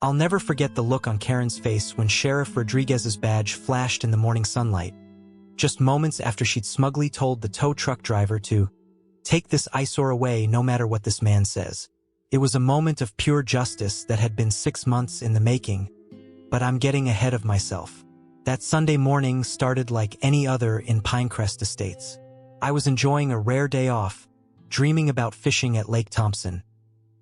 I'll never forget the look on Karen's face when Sheriff Rodriguez's badge flashed in the morning sunlight, just moments after she'd smugly told the tow truck driver to take this eyesore away no matter what this man says. It was a moment of pure justice that had been 6 months in the making, but I'm getting ahead of myself. That Sunday morning started like any other in Pinecrest Estates. I was enjoying a rare day off, dreaming about fishing at Lake Thompson,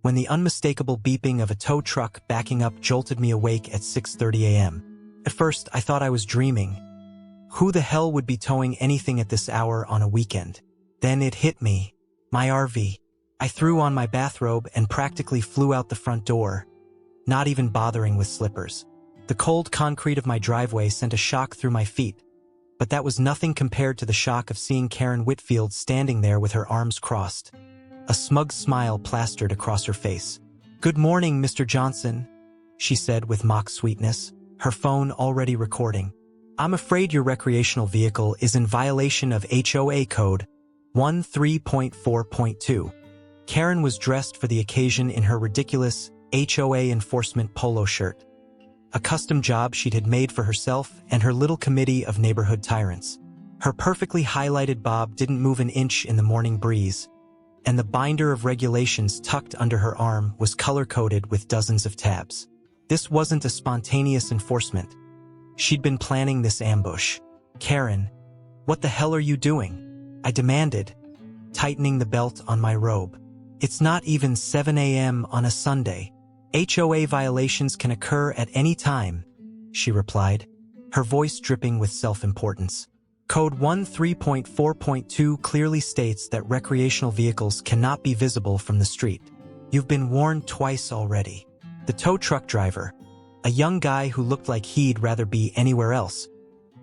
when the unmistakable beeping of a tow truck backing up jolted me awake at 6:30 a.m. At first, I thought I was dreaming. Who the hell would be towing anything at this hour on a weekend? Then it hit me. My RV. I threw on my bathrobe and practically flew out the front door, not even bothering with slippers. The cold concrete of my driveway sent a shock through my feet, but that was nothing compared to the shock of seeing Karen Whitfield standing there with her arms crossed. A smug smile plastered across her face. "Good morning, Mr. Johnson," she said with mock sweetness, her phone already recording. "I'm afraid your recreational vehicle is in violation of HOA Code 13.4.2. Karen was dressed for the occasion in her ridiculous HOA enforcement polo shirt, a custom job she'd had made for herself and her little committee of neighborhood tyrants. Her perfectly highlighted bob didn't move an inch in the morning breeze, and the binder of regulations tucked under her arm was color-coded with dozens of tabs. This wasn't a spontaneous enforcement. She'd been planning this ambush. "Karen, what the hell are you doing?" I demanded, tightening the belt on my robe. "It's not even 7 a.m. on a Sunday. HOA violations can occur at any time," she replied, her voice dripping with self-importance. Code 13.4.2 clearly states that recreational vehicles cannot be visible from the street. You've been warned twice already. The tow truck driver, a young guy who looked like he'd rather be anywhere else,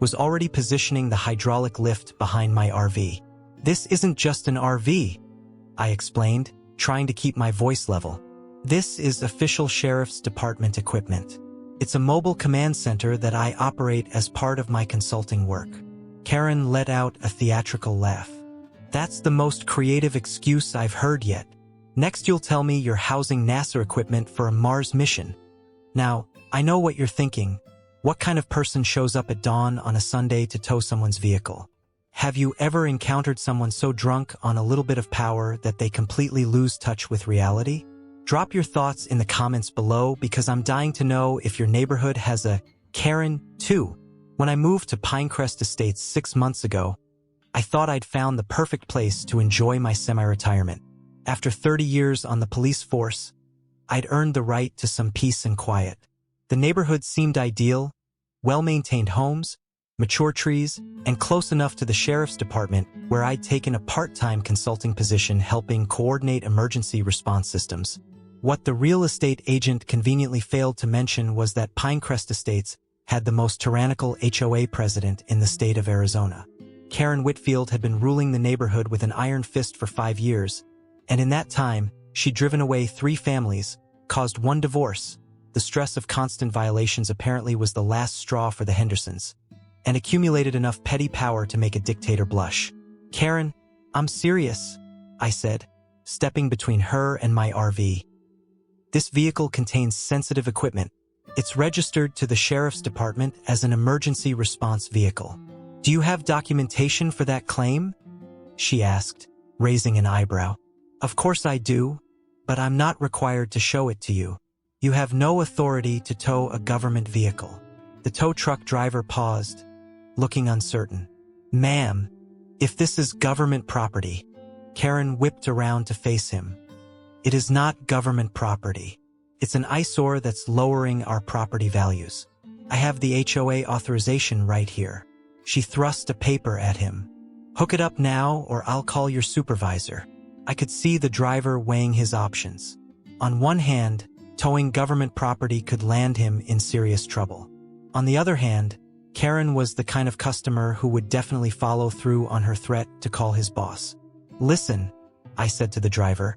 was already positioning the hydraulic lift behind my RV. "This isn't just an RV," I explained, trying to keep my voice level. "This is official Sheriff's Department equipment. It's a mobile command center that I operate as part of my consulting work." Karen let out a theatrical laugh. "That's the most creative excuse I've heard yet. Next you'll tell me you're housing NASA equipment for a Mars mission. Now, I know what you're thinking. What kind of person shows up at dawn on a Sunday to tow someone's vehicle? Have you ever encountered someone so drunk on a little bit of power that they completely lose touch with reality? Drop your thoughts in the comments below because I'm dying to know if your neighborhood has a Karen too. When I moved to Pinecrest Estates 6 months ago, I thought I'd found the perfect place to enjoy my semi-retirement. After 30 years on the police force, I'd earned the right to some peace and quiet. The neighborhood seemed ideal, well-maintained homes, mature trees, and close enough to the sheriff's department where I'd taken a part-time consulting position helping coordinate emergency response systems. What the real estate agent conveniently failed to mention was that Pinecrest Estates had the most tyrannical HOA president in the state of Arizona. Karen Whitfield had been ruling the neighborhood with an iron fist for 5 years, and in that time, she'd driven away 3 families, caused 1 divorce. The stress of constant violations apparently was the last straw for the Hendersons, and accumulated enough petty power to make a dictator blush. "Karen, I'm serious," I said, stepping between her and my RV. "This vehicle contains sensitive equipment. It's registered to the sheriff's department as an emergency response vehicle. Do you have documentation for that claim?" she asked, raising an eyebrow. "Of course I do, but I'm not required to show it to you. You have no authority to tow a government vehicle." The tow truck driver paused, looking uncertain. "Ma'am, if this is government property," Karen whipped around to face him. "It is not government property. It's an eyesore that's lowering our property values. I have the HOA authorization right here." She thrust a paper at him. "Hook it up now or I'll call your supervisor." I could see the driver weighing his options. On one hand, towing government property could land him in serious trouble. On the other hand, Karen was the kind of customer who would definitely follow through on her threat to call his boss. "Listen," I said to the driver,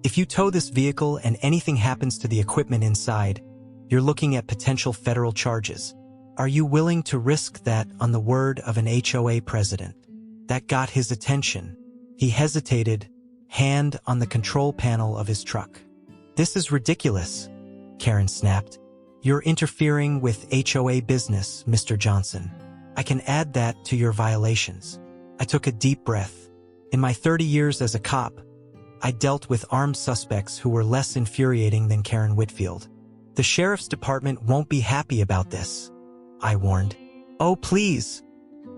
"if you tow this vehicle and anything happens to the equipment inside, you're looking at potential federal charges. Are you willing to risk that on the word of an HOA president?" That got his attention. He hesitated, hand on the control panel of his truck. "This is ridiculous," Karen snapped. You're interfering with HOA business, Mr. Johnson. I can add that to your violations. I took a deep breath. In my 30 years as a cop, I dealt with armed suspects who were less infuriating than Karen Whitfield. The sheriff's department won't be happy about this, I warned. Oh, please.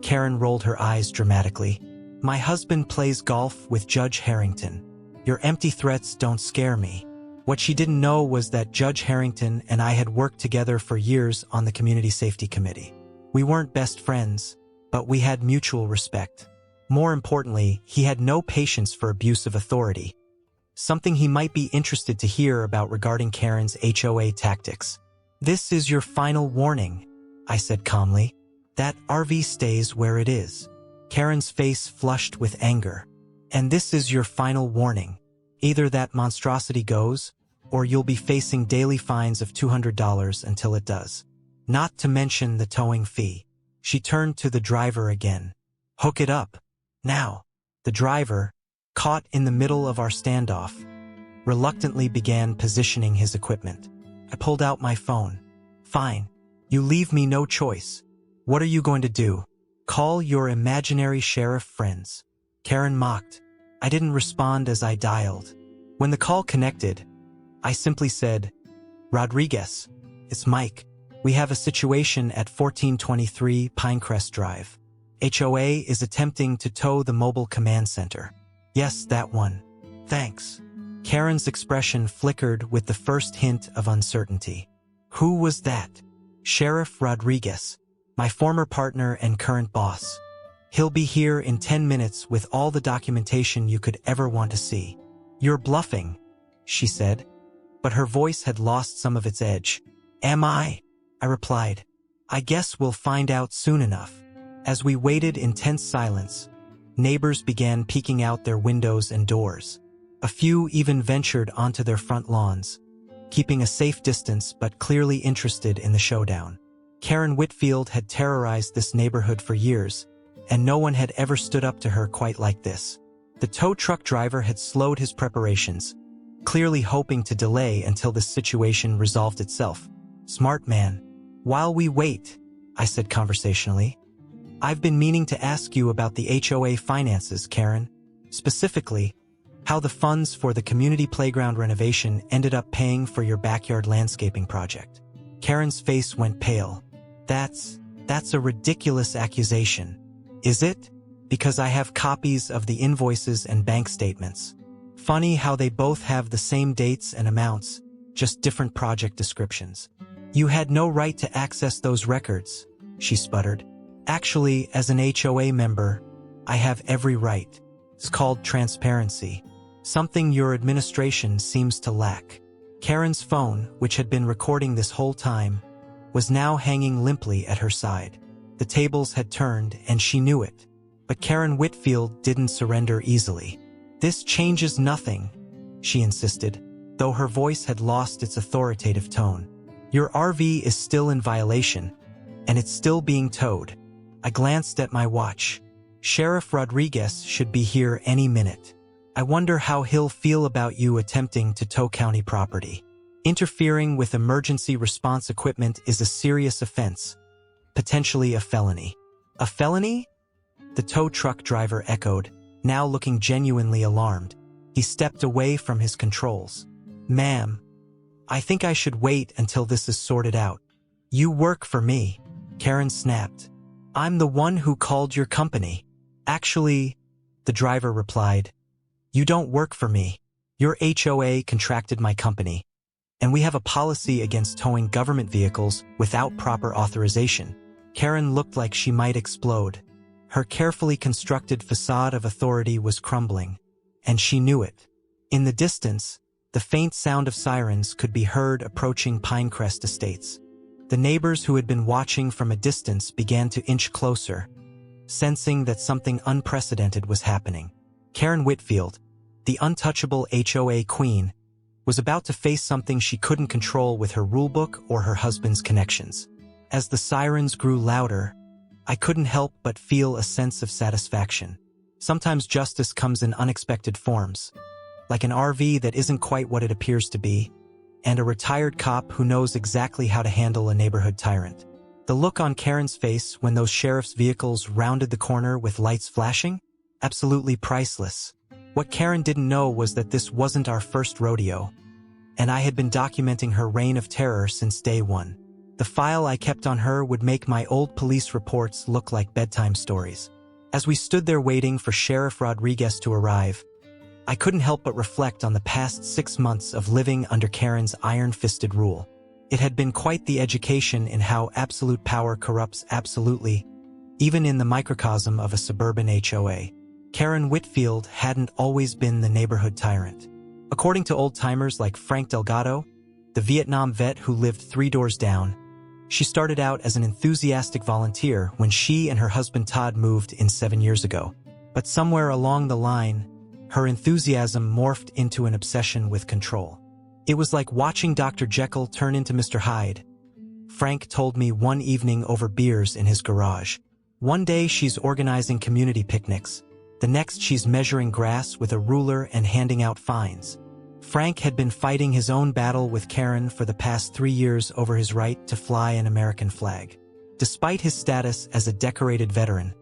Karen rolled her eyes dramatically. My husband plays golf with Judge Harrington. Your empty threats don't scare me. What she didn't know was that Judge Harrington and I had worked together for years on the Community Safety Committee. We weren't best friends, but we had mutual respect. More importantly, he had no patience for abuse of authority, something he might be interested to hear about regarding Karen's HOA tactics. This is your final warning, I said calmly. That RV stays where it is. Karen's face flushed with anger. And this is your final warning. Either that monstrosity goes, or you'll be facing daily fines of $200 until it does. Not to mention the towing fee. She turned to the driver again. Hook it up. Now. The driver, caught in the middle of our standoff, reluctantly began positioning his equipment. I pulled out my phone. Fine. You leave me no choice. What are you going to do? Call your imaginary sheriff friends. Karen mocked. I didn't respond as I dialed. When the call connected, I simply said, Rodriguez, it's Mike. We have a situation at 1423 Pinecrest Drive. HOA is attempting to tow the mobile command center. Yes, that one. Thanks. Karen's expression flickered with the first hint of uncertainty. Who was that? Sheriff Rodriguez, my former partner and current boss. He'll be here in 10 minutes with all the documentation you could ever want to see. You're bluffing, she said, but her voice had lost some of its edge. Am I? I replied. I guess we'll find out soon enough. As we waited in tense silence, neighbors began peeking out their windows and doors. A few even ventured onto their front lawns, keeping a safe distance but clearly interested in the showdown. Karen Whitfield had terrorized this neighborhood for years, and no one had ever stood up to her quite like this. The tow truck driver had slowed his preparations, clearly hoping to delay until this situation resolved itself. Smart man. While we wait, I said conversationally, I've been meaning to ask you about the HOA finances, Karen. Specifically, how the funds for the community playground renovation ended up paying for your backyard landscaping project. Karen's face went pale. That's a ridiculous accusation. Is it? Because I have copies of the invoices and bank statements. Funny how they both have the same dates and amounts, just different project descriptions. You had no right to access those records, she sputtered. Actually, as an HOA member, I have every right. It's called transparency. Something your administration seems to lack. Karen's phone, which had been recording this whole time, was now hanging limply at her side. The tables had turned, and she knew it. But Karen Whitfield didn't surrender easily. This changes nothing, she insisted, though her voice had lost its authoritative tone. Your RV is still in violation, and it's still being towed. I glanced at my watch. Sheriff Rodriguez should be here any minute. I wonder how he'll feel about you attempting to tow county property. Interfering with emergency response equipment is a serious offense, potentially a felony. A felony? The tow truck driver echoed, now looking genuinely alarmed. He stepped away from his controls. Ma'am, I think I should wait until this is sorted out. You work for me, Karen snapped. I'm the one who called your company. Actually, the driver replied, you don't work for me. Your HOA contracted my company, and we have a policy against towing government vehicles without proper authorization. Karen looked like she might explode. Her carefully constructed facade of authority was crumbling, and she knew it. In the distance, the faint sound of sirens could be heard approaching Pinecrest Estates. The neighbors who had been watching from a distance began to inch closer, sensing that something unprecedented was happening. Karen Whitfield, the untouchable HOA queen, was about to face something she couldn't control with her rulebook or her husband's connections. As the sirens grew louder, I couldn't help but feel a sense of satisfaction. Sometimes justice comes in unexpected forms, like an RV that isn't quite what it appears to be. and a retired cop who knows exactly how to handle a neighborhood tyrant. The look on Karen's face when those sheriff's vehicles rounded the corner with lights flashing? Absolutely priceless. What Karen didn't know was that this wasn't our first rodeo, and I had been documenting her reign of terror since day one. The file I kept on her would make my old police reports look like bedtime stories. As we stood there waiting for Sheriff Rodriguez to arrive, I couldn't help but reflect on the past 6 months of living under Karen's iron-fisted rule. It had been quite the education in how absolute power corrupts absolutely, even in the microcosm of a suburban HOA. Karen Whitfield hadn't always been the neighborhood tyrant. According to old-timers like Frank Delgado, the Vietnam vet who lived 3 doors down, she started out as an enthusiastic volunteer when she and her husband Todd moved in 7 years ago. But somewhere along the line, her enthusiasm morphed into an obsession with control. It was like watching Dr. Jekyll turn into Mr. Hyde. Frank told me one evening over beers in his garage. One day she's organizing community picnics. The next she's measuring grass with a ruler and handing out fines. Frank had been fighting his own battle with Karen for the past 3 years over his right to fly an American flag. Despite his status as a decorated veteran,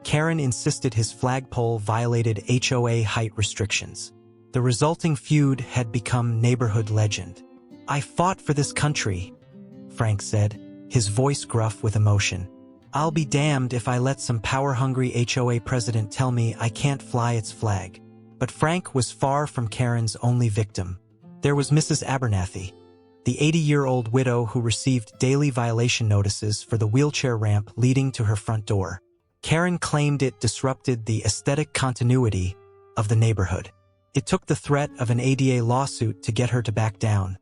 Karen insisted his flagpole violated HOA height restrictions. The resulting feud had become neighborhood legend. "I fought for this country," Frank said, his voice gruff with emotion. "I'll be damned if I let some power-hungry HOA president tell me I can't fly its flag." But Frank was far from Karen's only victim. There was Mrs. Abernathy, the 80-year-old widow who received daily violation notices for the wheelchair ramp leading to her front door. Karen claimed it disrupted the aesthetic continuity of the neighborhood. It took the threat of an ADA lawsuit to get her to back down,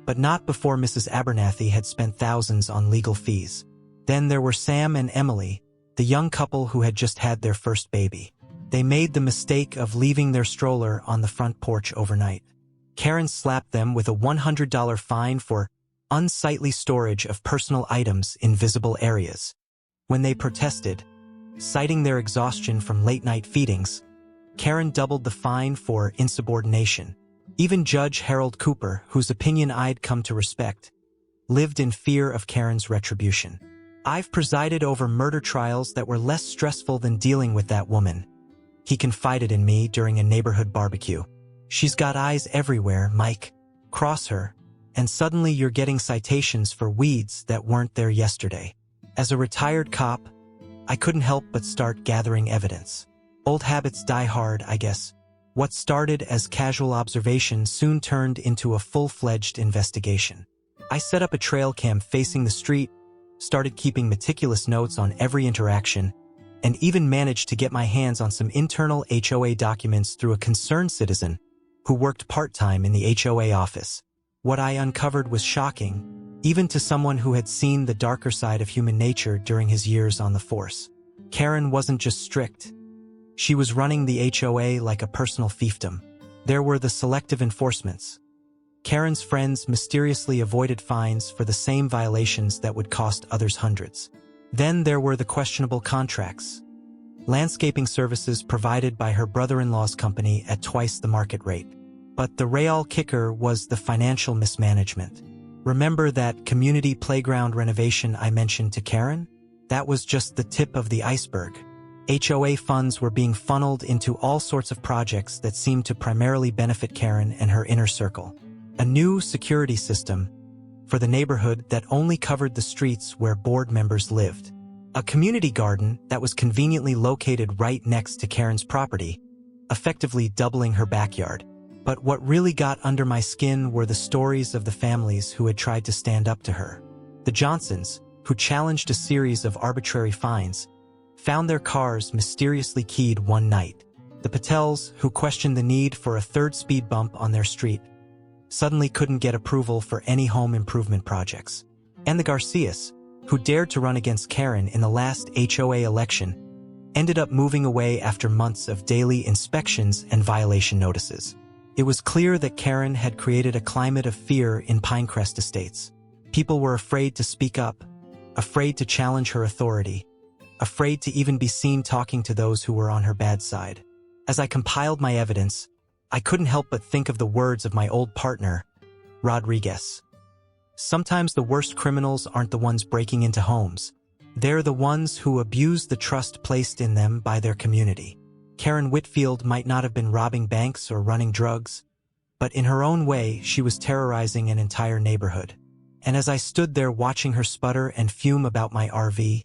but not before Mrs. Abernathy had spent thousands on legal fees. Then there were Sam and Emily, the young couple who had just had their first baby. They made the mistake of leaving their stroller on the front porch overnight. Karen slapped them with a $100 fine for unsightly storage of personal items in visible areas. When they protested, citing their exhaustion from late-night feedings, Karen doubled the fine for insubordination. Even Judge Harold Cooper, whose opinion I'd come to respect, lived in fear of Karen's retribution. "I've presided over murder trials that were less stressful than dealing with that woman," he confided in me during a neighborhood barbecue. "She's got eyes everywhere, Mike. Cross her, and suddenly you're getting citations for weeds that weren't there yesterday." As a retired cop, I couldn't help but start gathering evidence. Old habits die hard, I guess. What started as casual observation soon turned into a full-fledged investigation. I set up a trail cam facing the street, started keeping meticulous notes on every interaction, and even managed to get my hands on some internal HOA documents through a concerned citizen who worked part-time in the HOA office. What I uncovered was shocking, even to someone who had seen the darker side of human nature during his years on the force. Karen wasn't just strict. She was running the HOA like a personal fiefdom. There were the selective enforcements. Karen's friends mysteriously avoided fines for the same violations that would cost others hundreds. Then there were the questionable contracts. Landscaping services provided by her brother-in-law's company at twice the market rate. But the real kicker was the financial mismanagement. Remember that community playground renovation I mentioned to Karen? That was just the tip of the iceberg. HOA funds were being funneled into all sorts of projects that seemed to primarily benefit Karen and her inner circle. A new security system for the neighborhood that only covered the streets where board members lived. A community garden that was conveniently located right next to Karen's property, effectively doubling her backyard. But what really got under my skin were the stories of the families who had tried to stand up to her. The Johnsons, who challenged a series of arbitrary fines, found their cars mysteriously keyed one night. The Patels, who questioned the need for a third speed bump on their street, suddenly couldn't get approval for any home improvement projects. And the Garcias, who dared to run against Karen in the last HOA election, ended up moving away after months of daily inspections and violation notices. It was clear that Karen had created a climate of fear in Pinecrest Estates. People were afraid to speak up, afraid to challenge her authority, afraid to even be seen talking to those who were on her bad side. As I compiled my evidence, I couldn't help but think of the words of my old partner, Rodriguez. Sometimes the worst criminals aren't the ones breaking into homes. They're the ones who abuse the trust placed in them by their community. Karen Whitfield might not have been robbing banks or running drugs, but in her own way, she was terrorizing an entire neighborhood. And as I stood there watching her sputter and fume about my RV,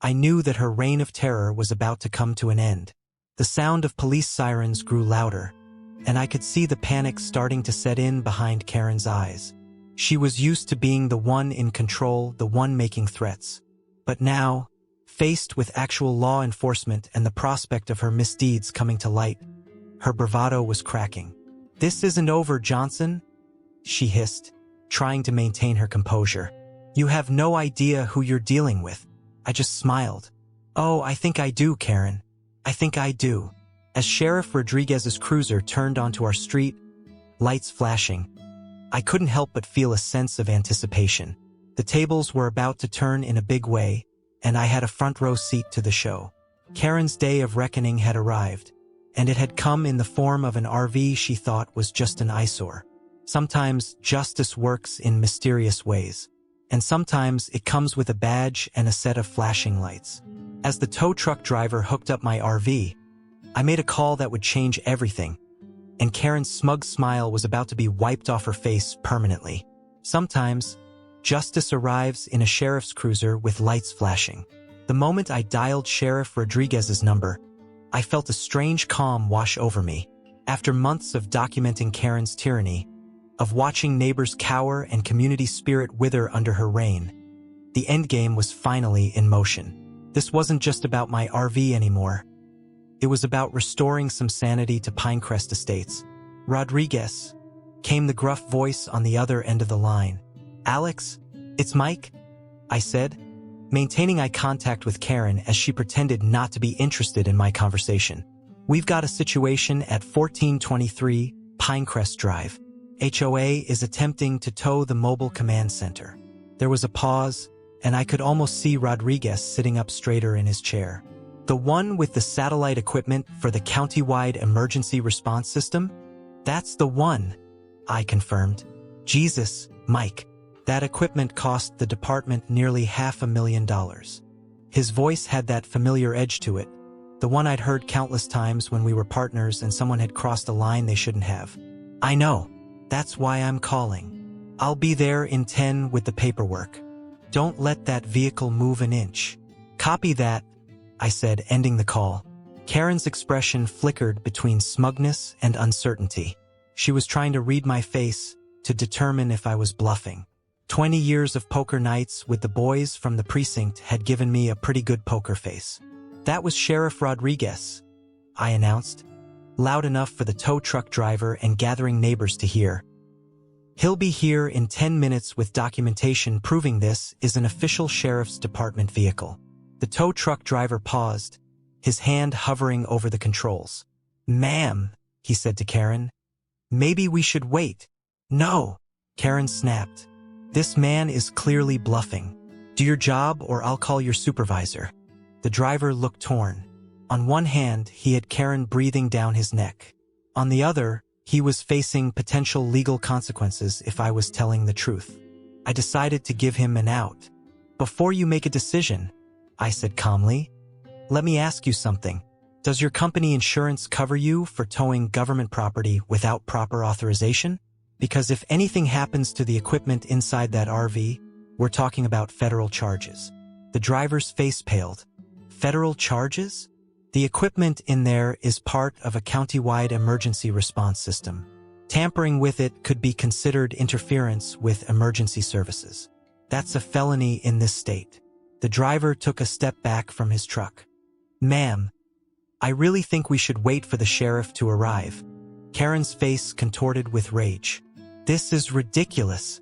I knew that her reign of terror was about to come to an end. The sound of police sirens grew louder, and I could see the panic starting to set in behind Karen's eyes. She was used to being the one in control, the one making threats. But now, faced with actual law enforcement and the prospect of her misdeeds coming to light, her bravado was cracking. "This isn't over, Johnson," she hissed, trying to maintain her composure. "You have no idea who you're dealing with." I just smiled. "Oh, I think I do, Karen. I think I do." As Sheriff Rodriguez's cruiser turned onto our street, lights flashing, I couldn't help but feel a sense of anticipation. The tables were about to turn in a big way, and I had a front row seat to the show. Karen's day of reckoning had arrived, and it had come in the form of an RV she thought was just an eyesore. Sometimes justice works in mysterious ways, and sometimes it comes with a badge and a set of flashing lights. As the tow truck driver hooked up my RV, I made a call that would change everything, and Karen's smug smile was about to be wiped off her face permanently. Sometimes, justice arrives in a sheriff's cruiser with lights flashing. The moment I dialed Sheriff Rodriguez's number, I felt a strange calm wash over me. After months of documenting Karen's tyranny, of watching neighbors cower and community spirit wither under her reign, the endgame was finally in motion. This wasn't just about my RV anymore. It was about restoring some sanity to Pinecrest Estates. "Rodriguez," came the gruff voice on the other end of the line. "Alex, it's Mike," I said, maintaining eye contact with Karen as she pretended not to be interested in my conversation. "We've got a situation at 1423 Pinecrest Drive. HOA is attempting to tow the mobile command center." There was a pause, and I could almost see Rodriguez sitting up straighter in his chair. "The one with the satellite equipment for the county-wide emergency response system? That's the one," I confirmed. "Jesus, Mike, that equipment cost the department nearly $500,000. His voice had that familiar edge to it, the one I'd heard countless times when we were partners and someone had crossed a line they shouldn't have. "I know. That's why I'm calling. I'll be there in 10 with the paperwork. Don't let that vehicle move an inch." "Copy that," I said, ending the call. Karen's expression flickered between smugness and uncertainty. She was trying to read my face to determine if I was bluffing. 20 years of poker nights with the boys from the precinct had given me a pretty good poker face. "That was Sheriff Rodriguez," I announced, loud enough for the tow truck driver and gathering neighbors to hear. "He'll be here in 10 minutes with documentation proving this is an official sheriff's department vehicle." The tow truck driver paused, his hand hovering over the controls. "Ma'am," he said to Karen, "maybe we should wait." "No," Karen snapped. "This man is clearly bluffing. Do your job or I'll call your supervisor." The driver looked torn. On one hand, he had Karen breathing down his neck. On the other, he was facing potential legal consequences if I was telling the truth. I decided to give him an out. "Before you make a decision," I said calmly, "let me ask you something. Does your company insurance cover you for towing government property without proper authorization? Because if anything happens to the equipment inside that RV, we're talking about federal charges." The driver's face paled. "Federal charges? The equipment in there is part of a county-wide emergency response system. Tampering with it could be considered interference with emergency services. That's a felony in this state." The driver took a step back from his truck. "Ma'am, I really think we should wait for the sheriff to arrive." Karen's face contorted with rage. "This is ridiculous.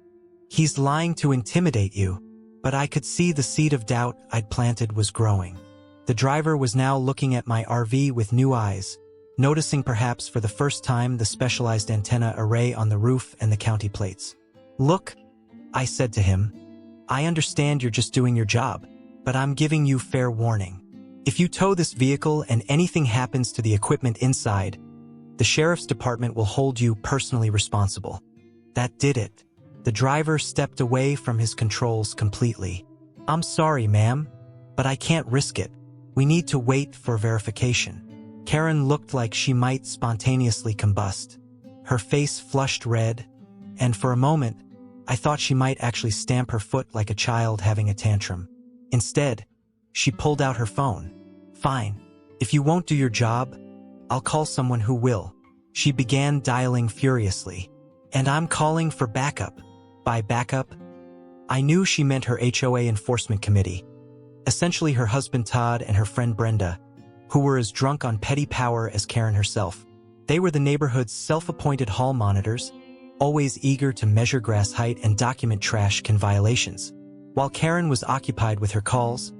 He's lying to intimidate you." But I could see the seed of doubt I'd planted was growing. The driver was now looking at my RV with new eyes, noticing perhaps for the first time the specialized antenna array on the roof and the county plates. "Look," I said to him, "I understand you're just doing your job, but I'm giving you fair warning. If you tow this vehicle and anything happens to the equipment inside, the sheriff's department will hold you personally responsible." That did it. The driver stepped away from his controls completely. "I'm sorry, ma'am, but I can't risk it. We need to wait for verification." Karen looked like she might spontaneously combust. Her face flushed red, and for a moment, I thought she might actually stamp her foot like a child having a tantrum. Instead, she pulled out her phone. "Fine. If you won't do your job, I'll call someone who will." She began dialing furiously. "And I'm calling for backup." By backup, I knew she meant her HOA enforcement committee, essentially her husband Todd and her friend Brenda, who were as drunk on petty power as Karen herself. They were the neighborhood's self-appointed hall monitors, always eager to measure grass height and document trash can violations. While Karen was occupied with her calls,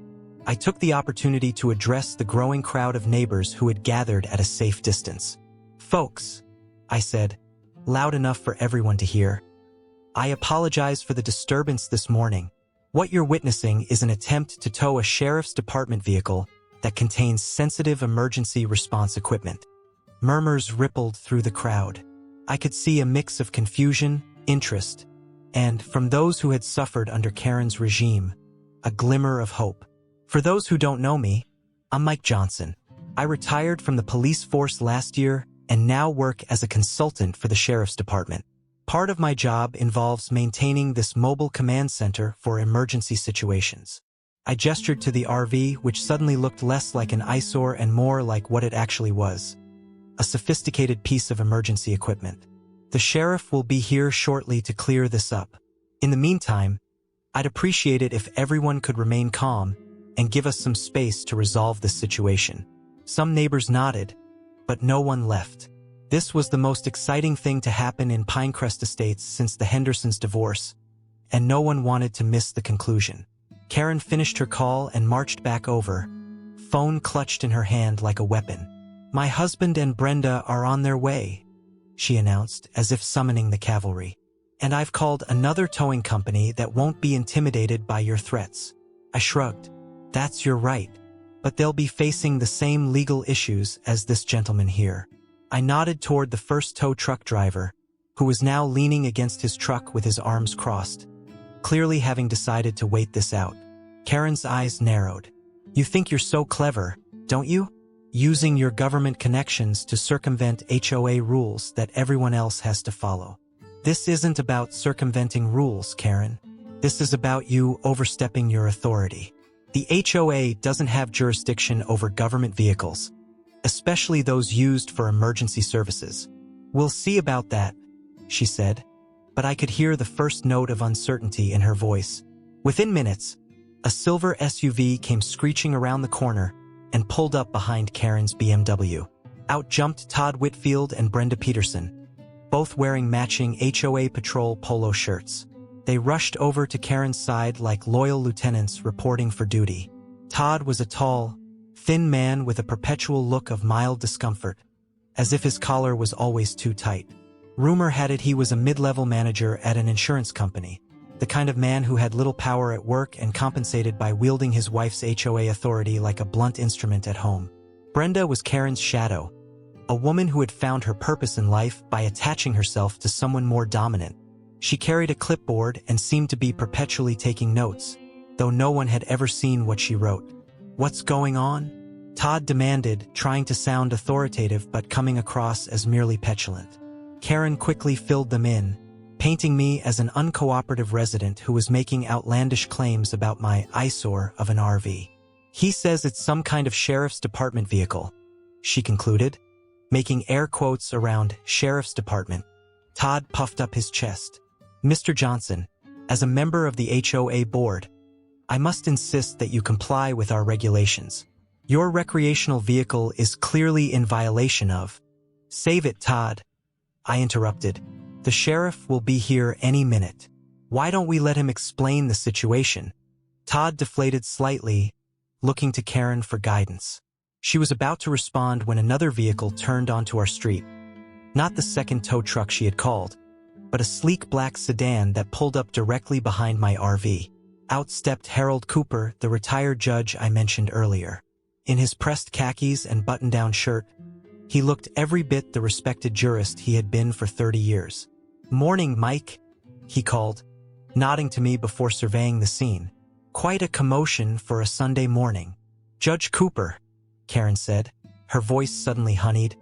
I took the opportunity to address the growing crowd of neighbors who had gathered at a safe distance. "Folks," I said, loud enough for everyone to hear, "I apologize for the disturbance this morning. What you're witnessing is an attempt to tow a sheriff's department vehicle that contains sensitive emergency response equipment." Murmurs rippled through the crowd. I could see a mix of confusion, interest, and, from those who had suffered under Karen's regime, a glimmer of hope. For those who don't know me, I'm Mike Johnson. I retired from the police force last year and now work as a consultant for the sheriff's department. Part of my job involves maintaining this mobile command center for emergency situations. I gestured to the RV, which suddenly looked less like an eyesore and more like what it actually was: a sophisticated piece of emergency equipment. "The sheriff will be here shortly to clear this up. In the meantime, I'd appreciate it if everyone could remain calm and give us some space to resolve this situation." Some neighbors nodded, but no one left. This was the most exciting thing to happen in Pinecrest Estates since the Hendersons' divorce, and no one wanted to miss the conclusion. Karen finished her call and marched back over, phone clutched in her hand like a weapon. "My husband and Brenda are on their way," she announced, as if summoning the cavalry. "And I've called another towing company that won't be intimidated by your threats." I shrugged. "That's your right, but they'll be facing the same legal issues as this gentleman here." I nodded toward the first tow truck driver, who was now leaning against his truck with his arms crossed, clearly having decided to wait this out. Karen's eyes narrowed. "You think you're so clever, don't you? Using your government connections to circumvent HOA rules that everyone else has to follow." "This isn't about circumventing rules, Karen. This is about you overstepping your authority. The HOA doesn't have jurisdiction over government vehicles, especially those used for emergency services." "We'll see about that," she said, but I could hear the first note of uncertainty in her voice. Within minutes, a silver SUV came screeching around the corner and pulled up behind Karen's BMW. Out jumped Todd Whitfield and Brenda Peterson, both wearing matching HOA patrol polo shirts. They rushed over to Karen's side like loyal lieutenants reporting for duty. Todd was a tall, thin man with a perpetual look of mild discomfort, as if his collar was always too tight. Rumor had it he was a mid-level manager at an insurance company, the kind of man who had little power at work and compensated by wielding his wife's HOA authority like a blunt instrument at home. Brenda was Karen's shadow, a woman who had found her purpose in life by attaching herself to someone more dominant. She carried a clipboard and seemed to be perpetually taking notes, though no one had ever seen what she wrote. "What's going on?" Todd demanded, trying to sound authoritative but coming across as merely petulant. Karen quickly filled them in, painting me as an uncooperative resident who was making outlandish claims about my eyesore of an RV. "He says it's some kind of sheriff's department vehicle," she concluded, making air quotes around sheriff's department. Todd puffed up his chest. "Mr. Johnson, as a member of the HOA board, I must insist that you comply with our regulations. Your recreational vehicle is clearly in violation of—" "Save it, Todd," I interrupted. "The sheriff will be here any minute. Why don't we let him explain the situation?" Todd deflated slightly, looking to Karen for guidance. She was about to respond when another vehicle turned onto our street. Not the second tow truck she had called, but a sleek black sedan that pulled up directly behind my RV. Out stepped Harold Cooper, the retired judge I mentioned earlier. In his pressed khakis and button-down shirt, he looked every bit the respected jurist he had been for 30 years. "Morning, Mike," he called, nodding to me before surveying the scene. "Quite a commotion for a Sunday morning." "Judge Cooper," Karen said, her voice suddenly honeyed.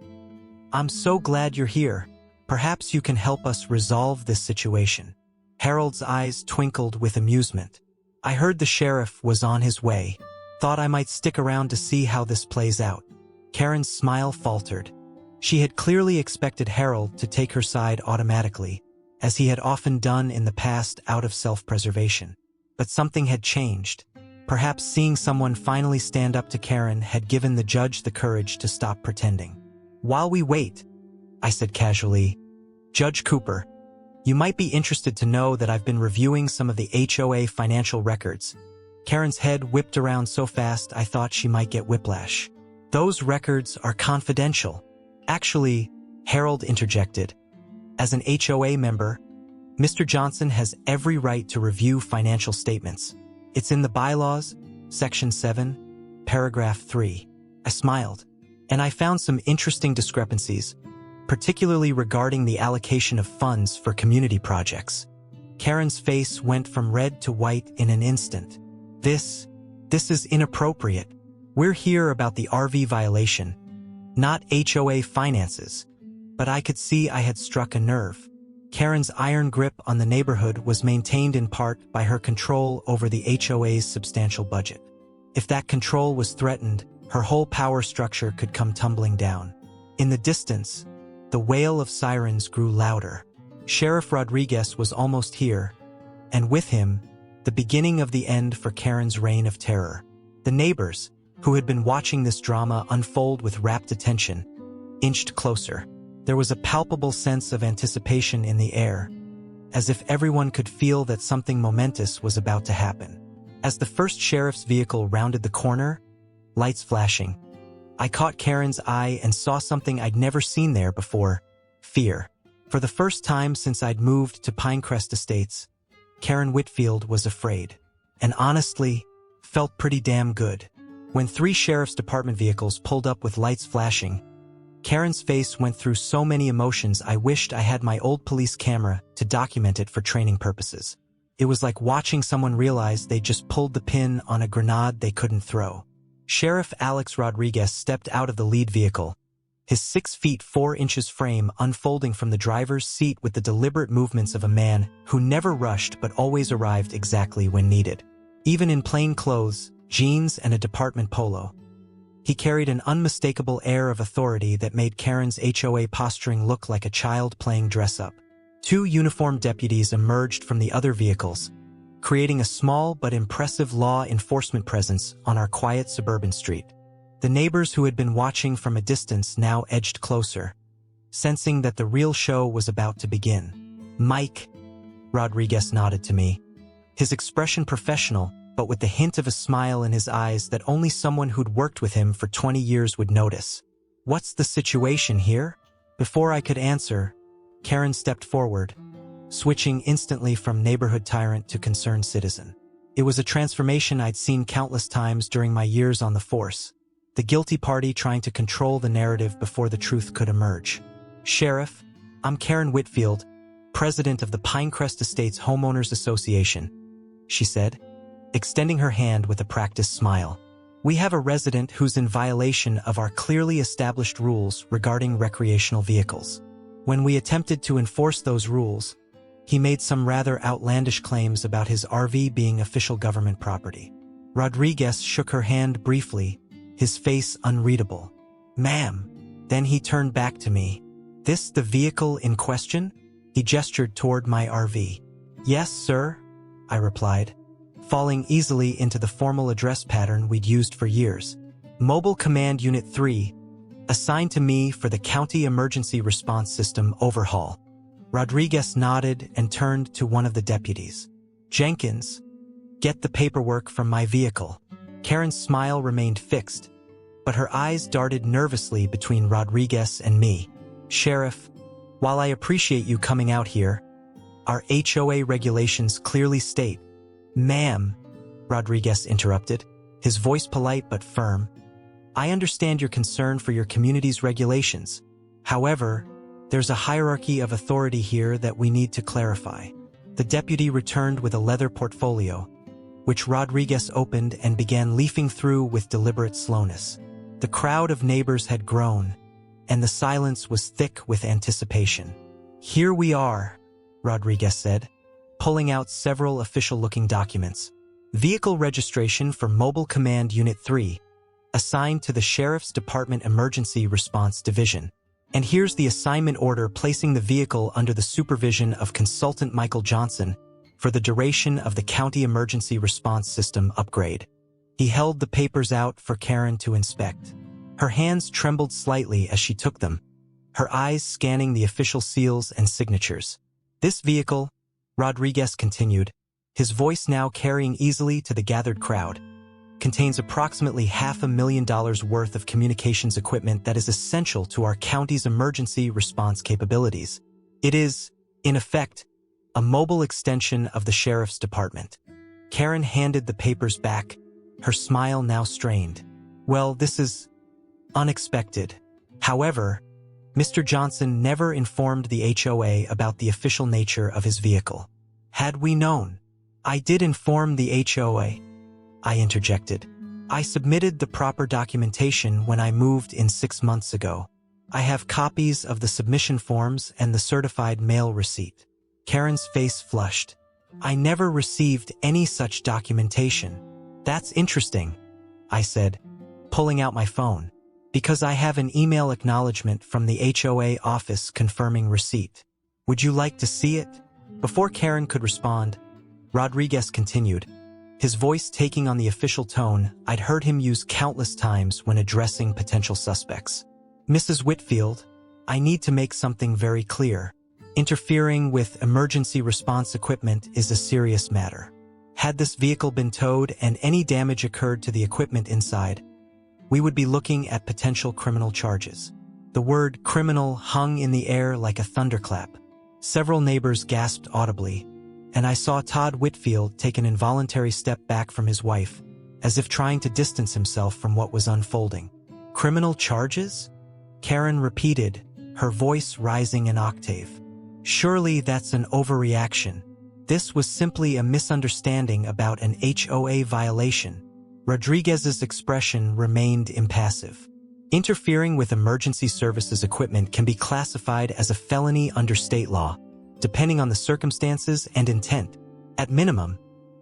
"I'm so glad you're here. Perhaps you can help us resolve this situation." Harold's eyes twinkled with amusement. "I heard the sheriff was on his way. Thought I might stick around to see how this plays out." Karen's smile faltered. She had clearly expected Harold to take her side automatically, as he had often done in the past out of self-preservation. But something had changed. Perhaps seeing someone finally stand up to Karen had given the judge the courage to stop pretending. "While we wait," I said casually, "Judge Cooper, you might be interested to know that I've been reviewing some of the HOA financial records." Karen's head whipped around so fast I thought she might get whiplash. "Those records are confidential." "Actually," Harold interjected, "as an HOA member, Mr. Johnson has every right to review financial statements. It's in the bylaws, Section 7, Paragraph 3. I smiled, and I found some interesting discrepancies, particularly regarding the allocation of funds for community projects. Karen's face went from red to white in an instant. This is inappropriate. We're here about the RV violation, not HOA finances." But I could see I had struck a nerve. Karen's iron grip on the neighborhood was maintained in part by her control over the HOA's substantial budget. If that control was threatened, her whole power structure could come tumbling down. In the distance, the wail of sirens grew louder. Sheriff Rodriguez was almost here, and with him, the beginning of the end for Karen's reign of terror. The neighbors, who had been watching this drama unfold with rapt attention, inched closer. There was a palpable sense of anticipation in the air, as if everyone could feel that something momentous was about to happen. As the first sheriff's vehicle rounded the corner, lights flashing, I caught Karen's eye and saw something I'd never seen there before: fear. For the first time since I'd moved to Pinecrest Estates, Karen Whitfield was afraid, and honestly, felt pretty damn good. When 3 sheriff's department vehicles pulled up with lights flashing, Karen's face went through so many emotions I wished I had my old police camera to document it for training purposes. It was like watching someone realize they just pulled the pin on a grenade they couldn't throw. Sheriff Alex Rodriguez stepped out of the lead vehicle, his 6 feet 4 inches frame unfolding from the driver's seat with the deliberate movements of a man who never rushed but always arrived exactly when needed. Even in plain clothes, jeans and a department polo, he carried an unmistakable air of authority that made Karen's HOA posturing look like a child playing dress-up. 2 uniformed deputies emerged from the other vehicles, creating a small but impressive law enforcement presence on our quiet suburban street. The neighbors who had been watching from a distance now edged closer, sensing that the real show was about to begin. "Mike," Rodriguez nodded to me, his expression professional, but with the hint of a smile in his eyes that only someone who'd worked with him for 20 years would notice. "What's the situation here?" Before I could answer, Karen stepped forward, switching instantly from neighborhood tyrant to concerned citizen. It was a transformation I'd seen countless times during my years on the force, the guilty party trying to control the narrative before the truth could emerge. "Sheriff, I'm Karen Whitfield, president of the Pinecrest Estates Homeowners Association," she said, extending her hand with a practiced smile. "We have a resident who's in violation of our clearly established rules regarding recreational vehicles. When we attempted to enforce those rules, he made some rather outlandish claims about his RV being official government property." Rodriguez shook her hand briefly, his face unreadable. "Ma'am." Then he turned back to me. "This the vehicle in question?" He gestured toward my RV. "Yes, sir," I replied, falling easily into the formal address pattern we'd used for years. "Mobile Command Unit 3, assigned to me for the County Emergency Response System overhaul." Rodriguez nodded and turned to one of the deputies. "Jenkins, get the paperwork from my vehicle." Karen's smile remained fixed, but her eyes darted nervously between Rodriguez and me. "Sheriff, while I appreciate you coming out here, our HOA regulations clearly state—" "Ma'am," Rodriguez interrupted, his voice polite but firm, "I understand your concern for your community's regulations. However, There's a hierarchy of authority here that we need to clarify. The deputy returned with a leather portfolio, which Rodriguez opened and began leafing through with deliberate slowness. The crowd of neighbors had grown, and the silence was thick with anticipation. "Here we are," Rodriguez said, pulling out several official-looking documents. "Vehicle registration for Mobile Command Unit 3, assigned to the Sheriff's Department Emergency Response Division. And here's the assignment order placing the vehicle under the supervision of Consultant Michael Johnson for the duration of the County Emergency Response System upgrade." He held the papers out for Karen to inspect. Her hands trembled slightly as she took them, her eyes scanning the official seals and signatures. "This vehicle," Rodriguez continued, his voice now carrying easily to the gathered crowd, "contains approximately $500,000 worth of communications equipment that is essential to our county's emergency response capabilities. It is, in effect, a mobile extension of the Sheriff's Department." Karen handed the papers back, her smile now strained. "Well, this is unexpected. However, Mr. Johnson never informed the HOA about the official nature of his vehicle. Had we known—" "I did inform the HOA," I interjected. "I submitted the proper documentation when I moved in 6 months ago. I have copies of the submission forms and the certified mail receipt." Karen's face flushed. "I never received any such documentation." "That's interesting," I said, pulling out my phone, "because I have an email acknowledgement from the HOA office confirming receipt. Would you like to see it?" Before Karen could respond, Rodriguez continued, his voice taking on the official tone I'd heard him use countless times when addressing potential suspects. "Mrs. Whitfield, I need to make something very clear. Interfering with emergency response equipment is a serious matter. Had this vehicle been towed and any damage occurred to the equipment inside, we would be looking at potential criminal charges." The word criminal hung in the air like a thunderclap. Several neighbors gasped audibly, and I saw Todd Whitfield take an involuntary step back from his wife, as if trying to distance himself from what was unfolding. "Criminal charges?" Karen repeated, her voice rising an octave. "Surely that's an overreaction. This was simply a misunderstanding about an HOA violation." Rodriguez's expression remained impassive. Interfering with emergency services equipment can be classified as a felony under state law, depending on the circumstances and intent. At minimum,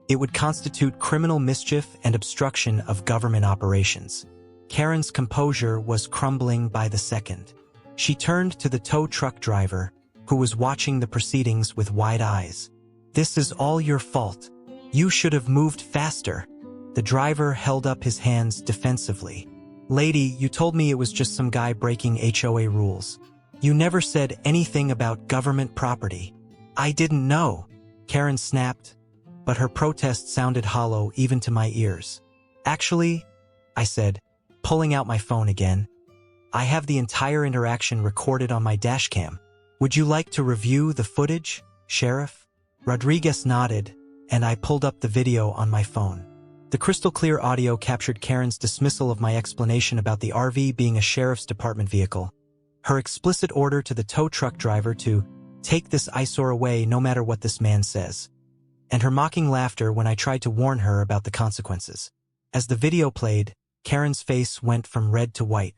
it would constitute criminal mischief and obstruction of government operations. Karen's composure was crumbling by the second. She turned to the tow truck driver, who was watching the proceedings with wide eyes. "This is all your fault. You should have moved faster." The driver held up his hands defensively. "Lady, you told me it was just some guy breaking HOA rules. You never said anything about government property." "I didn't know," Karen snapped, but her protest sounded hollow even to my ears. "Actually," I said, pulling out my phone again, "I have the entire interaction recorded on my dashcam. Would you like to review the footage, Sheriff?" Rodriguez nodded, and I pulled up the video on my phone. The crystal-clear audio captured Karen's dismissal of my explanation about the RV being a Sheriff's Department vehicle, her explicit order to the tow truck driver to take this eyesore away no matter what this man says, and her mocking laughter when I tried to warn her about the consequences. As the video played, Karen's face went from red to white.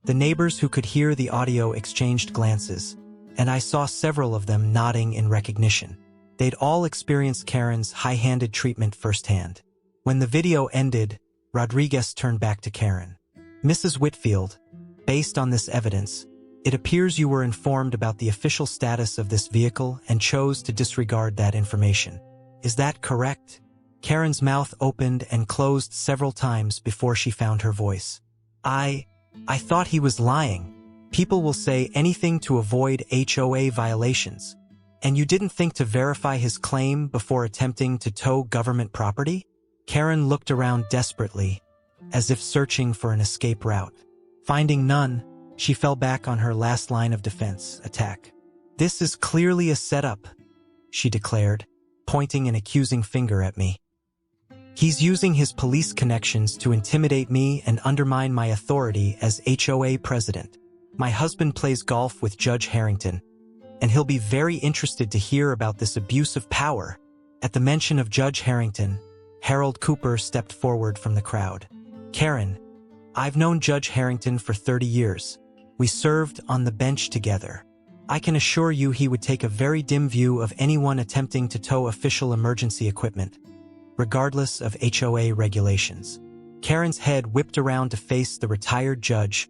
The neighbors who could hear the audio exchanged glances, and I saw several of them nodding in recognition. They'd all experienced Karen's high-handed treatment firsthand. When the video ended, Rodriguez turned back to Karen. "Mrs. Whitfield, based on this evidence, it appears you were informed about the official status of this vehicle and chose to disregard that information. Is that correct?" Karen's mouth opened and closed several times before she found her voice. I thought he was lying. People will say anything to avoid HOA violations. And you didn't think to verify his claim before attempting to tow government property?" Karen looked around desperately, as if searching for an escape route. Finding none, she fell back on her last line of defense, attack. "This is clearly a setup," she declared, pointing an accusing finger at me. "He's using his police connections to intimidate me and undermine my authority as HOA president." My husband plays golf with Judge Harrington, and he'll be very interested to hear about this abuse of power." At the mention of Judge Harrington, Harold Cooper stepped forward from the crowd. "Karen, I've known Judge Harrington for 30 years. We served on the bench together. I can assure you he would take a very dim view of anyone attempting to tow official emergency equipment, regardless of HOA regulations." Karen's head whipped around to face the retired judge,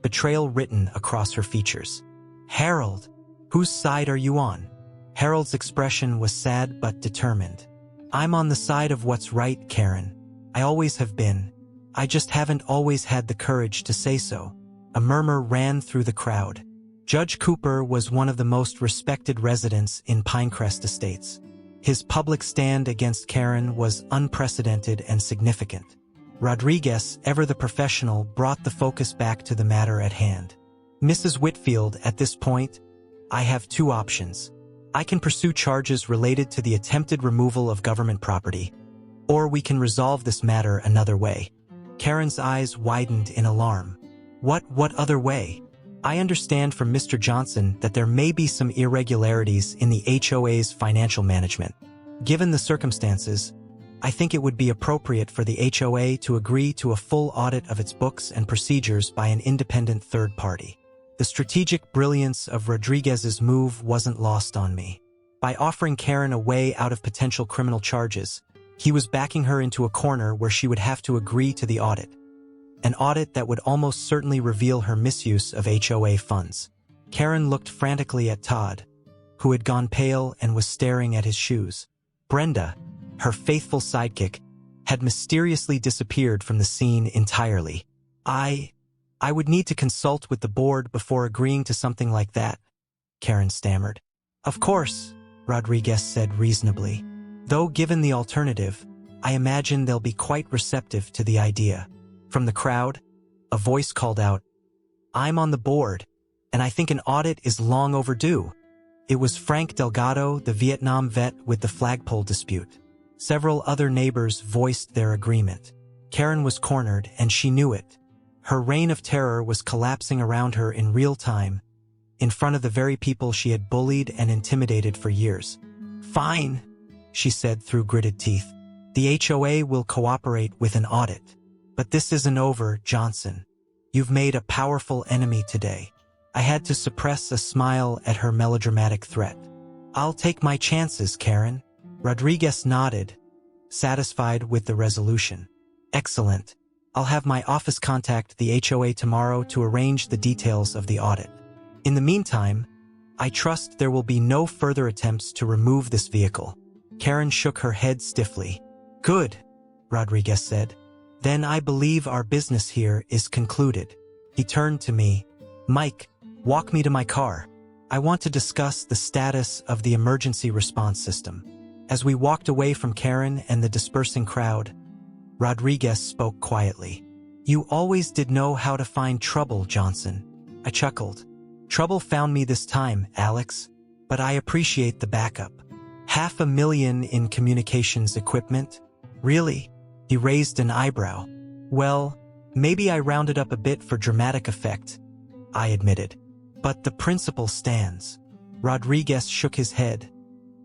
betrayal written across her features. "Harold, whose side are you on?" Harold's expression was sad but determined. "I'm on the side of what's right, Karen. I always have been. I just haven't always had the courage to say so." A murmur ran through the crowd. Judge Cooper was one of the most respected residents in Pinecrest Estates. His public stand against Karen was unprecedented and significant. Rodriguez, ever the professional, brought the focus back to the matter at hand. "Mrs. Whitfield, at this point, I have two options. I can pursue charges related to the attempted removal of government property, or we can resolve this matter another way." Karen's eyes widened in alarm. What other way?" "I understand from Mr. Johnson that there may be some irregularities in the HOA's financial management. Given the circumstances, I think it would be appropriate for the HOA to agree to a full audit of its books and procedures by an independent third party." The strategic brilliance of Rodriguez's move wasn't lost on me. By offering Karen a way out of potential criminal charges, he was backing her into a corner where she would have to agree to the audit. An audit that would almost certainly reveal her misuse of HOA funds. Karen looked frantically at Todd, who had gone pale and was staring at his shoes. Brenda, her faithful sidekick, had mysteriously disappeared from the scene entirely. I would need to consult with the board before agreeing to something like that," Karen stammered. "Of course," Rodriguez said reasonably. "Though given the alternative, I imagine they'll be quite receptive to the idea." From the crowd, a voice called out, "I'm on the board, and I think an audit is long overdue." It was Frank Delgado, the Vietnam vet with the flagpole dispute. Several other neighbors voiced their agreement. Karen was cornered, and she knew it. Her reign of terror was collapsing around her in real time, in front of the very people she had bullied and intimidated for years. "Fine," she said through gritted teeth. "The HOA will cooperate with an audit. But this isn't over, Johnson. You've made a powerful enemy today." I had to suppress a smile at her melodramatic threat. "I'll take my chances, Karen." Rodriguez nodded, satisfied with the resolution. "Excellent. I'll have my office contact the HOA tomorrow to arrange the details of the audit. In the meantime, I trust there will be no further attempts to remove this vehicle." Karen shook her head stiffly. "Good," Rodriguez said. "Then I believe our business here is concluded." He turned to me. "Mike, walk me to my car. I want to discuss the status of the emergency response system." As we walked away from Karen and the dispersing crowd, Rodriguez spoke quietly. "You always did know how to find trouble, Johnson." I chuckled. "Trouble found me this time, Alex, but I appreciate the backup. $500,000 in communications equipment? Really?" He raised an eyebrow. "Well, maybe I rounded up a bit for dramatic effect," I admitted. "But the principle stands." Rodriguez shook his head,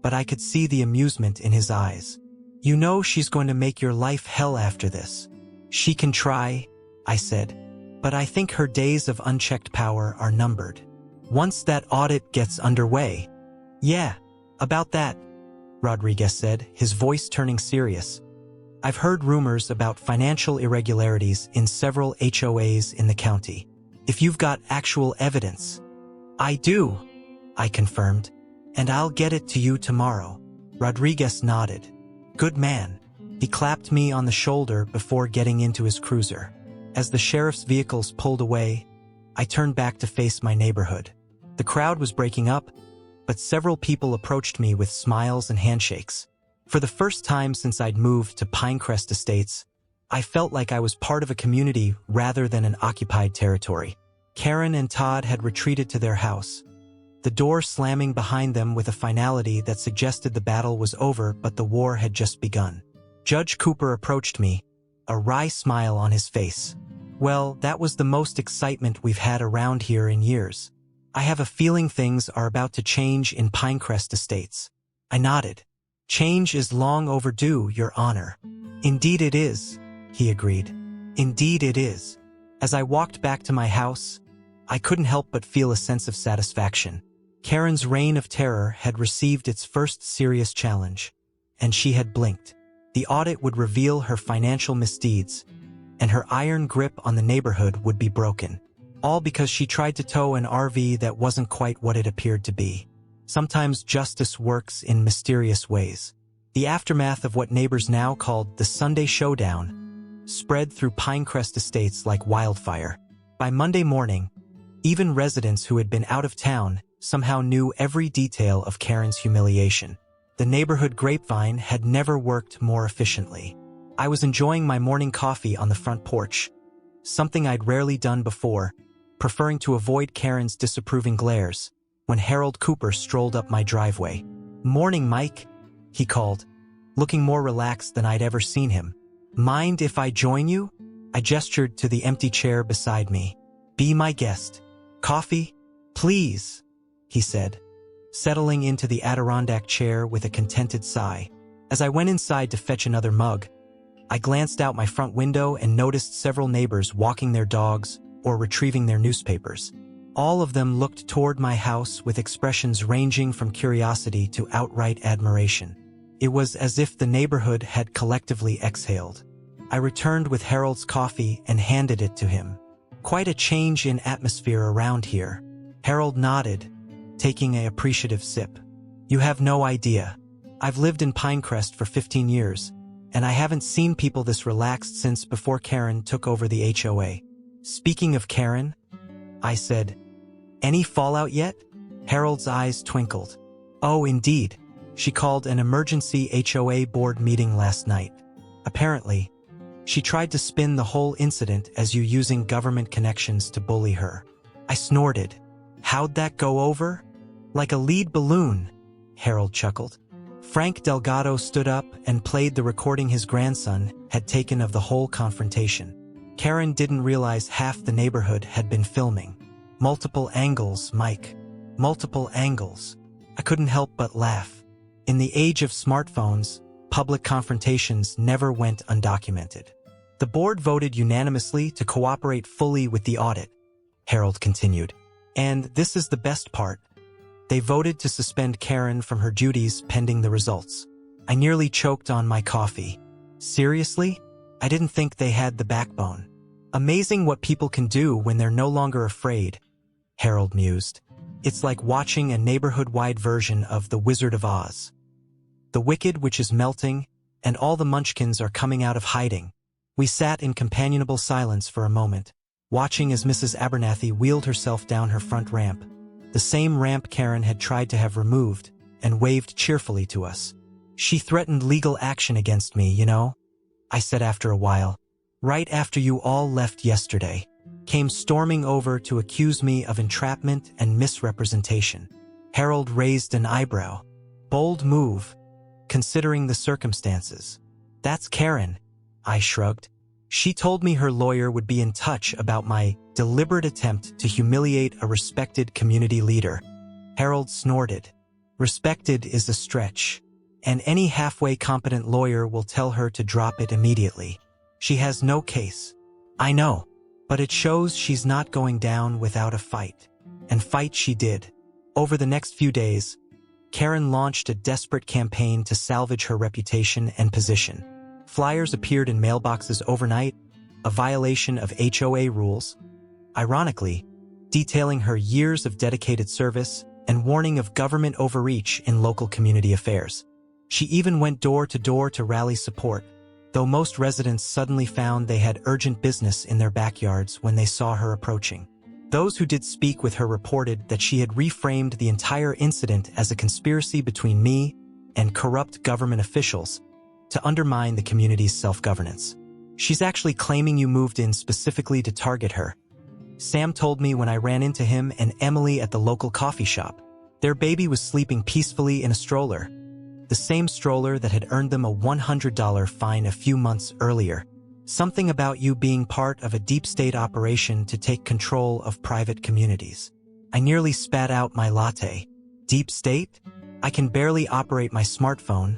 but I could see the amusement in his eyes. "You know she's going to make your life hell after this." "She can try," I said, "but I think her days of unchecked power are numbered. Once that audit gets underway." "Yeah, about that," Rodriguez said, his voice turning serious. "I've heard rumors about financial irregularities in several HOAs in the county. If you've got actual evidence." "I do," I confirmed, "and I'll get it to you tomorrow." Rodriguez nodded. "Good man." He clapped me on the shoulder before getting into his cruiser. As the sheriff's vehicles pulled away, I turned back to face my neighborhood. The crowd was breaking up, but several people approached me with smiles and handshakes. For the first time since I'd moved to Pinecrest Estates, I felt like I was part of a community rather than an occupied territory. Karen and Todd had retreated to their house, the door slamming behind them with a finality that suggested the battle was over but the war had just begun. Judge Cooper approached me, a wry smile on his face. Well, that was the most excitement we've had around here in years. I have a feeling things are about to change in Pinecrest Estates. I nodded. Change is long overdue, Your Honor. Indeed it is, he agreed. Indeed it is. As I walked back to my house, I couldn't help but feel a sense of satisfaction. Karen's reign of terror had received its first serious challenge, and she had blinked. The audit would reveal her financial misdeeds, and her iron grip on the neighborhood would be broken. All because she tried to tow an RV that wasn't quite what it appeared to be. Sometimes justice works in mysterious ways. The aftermath of what neighbors now called the Sunday Showdown spread through Pinecrest Estates like wildfire. By Monday morning, even residents who had been out of town somehow knew every detail of Karen's humiliation. The neighborhood grapevine had never worked more efficiently. I was enjoying my morning coffee on the front porch, something I'd rarely done before, preferring to avoid Karen's disapproving glares, when Harold Cooper strolled up my driveway. "Morning, Mike," he called, looking more relaxed than I'd ever seen him. "Mind if I join you?" I gestured to the empty chair beside me. "Be my guest." "Coffee? Please," he said, settling into the Adirondack chair with a contented sigh. As I went inside to fetch another mug, I glanced out my front window and noticed several neighbors walking their dogs or retrieving their newspapers. All of them looked toward my house with expressions ranging from curiosity to outright admiration. It was as if the neighborhood had collectively exhaled. I returned with Harold's coffee and handed it to him. "Quite a change in atmosphere around here." Harold nodded, taking an appreciative sip. "You have no idea. I've lived in Pinecrest for 15 years, and I haven't seen people this relaxed since before Karen took over the HOA. Speaking of Karen," I said, "any fallout yet?" Harold's eyes twinkled. "Oh, indeed. She called an emergency HOA board meeting last night. Apparently, she tried to spin the whole incident as you using government connections to bully her." I snorted. "How'd that go over?" "Like a lead balloon," Harold chuckled. Frank Delgado stood up and played the recording his grandson had taken of the whole confrontation. Karen didn't realize half the neighborhood had been filming. Multiple angles, Mike. Multiple angles. I couldn't help but laugh. In the age of smartphones, public confrontations never went undocumented. "The board voted unanimously to cooperate fully with the audit," Harold continued. "And this is the best part. They voted to suspend Karen from her duties pending the results." I nearly choked on my coffee. Seriously? I didn't think they had the backbone. "Amazing what people can do when they're no longer afraid," Harold mused. "It's like watching a neighborhood-wide version of The Wizard of Oz. The wicked witch is melting, and all the munchkins are coming out of hiding." We sat in companionable silence for a moment, watching as Mrs. Abernathy wheeled herself down her front ramp, the same ramp Karen had tried to have removed, and waved cheerfully to us. "She threatened legal action against me, you know," I said after a while. "Right after you all left yesterday. Came storming over to accuse me of entrapment and misrepresentation." Harold raised an eyebrow. "Bold move, considering the circumstances." "That's Karen," I shrugged. "She told me her lawyer would be in touch about my deliberate attempt to humiliate a respected community leader." Harold snorted. "Respected is a stretch, and any halfway competent lawyer will tell her to drop it immediately. She has no case." "I know, but it shows she's not going down without a fight." And fight she did. Over the next few days, Karen launched a desperate campaign to salvage her reputation and position. Flyers appeared in mailboxes overnight, a violation of HOA rules, ironically, detailing her years of dedicated service and warning of government overreach in local community affairs. She even went door to door to rally support, though most residents suddenly found they had urgent business in their backyards when they saw her approaching. Those who did speak with her reported that she had reframed the entire incident as a conspiracy between me and corrupt government officials to undermine the community's self-governance. "She's actually claiming you moved in specifically to target her," Sam told me when I ran into him and Emily at the local coffee shop. Their baby was sleeping peacefully in a stroller, the same stroller that had earned them a $100 fine a few months earlier. Something about you being part of a deep state operation to take control of private communities. I nearly spat out my latte. Deep state? I can barely operate my smartphone,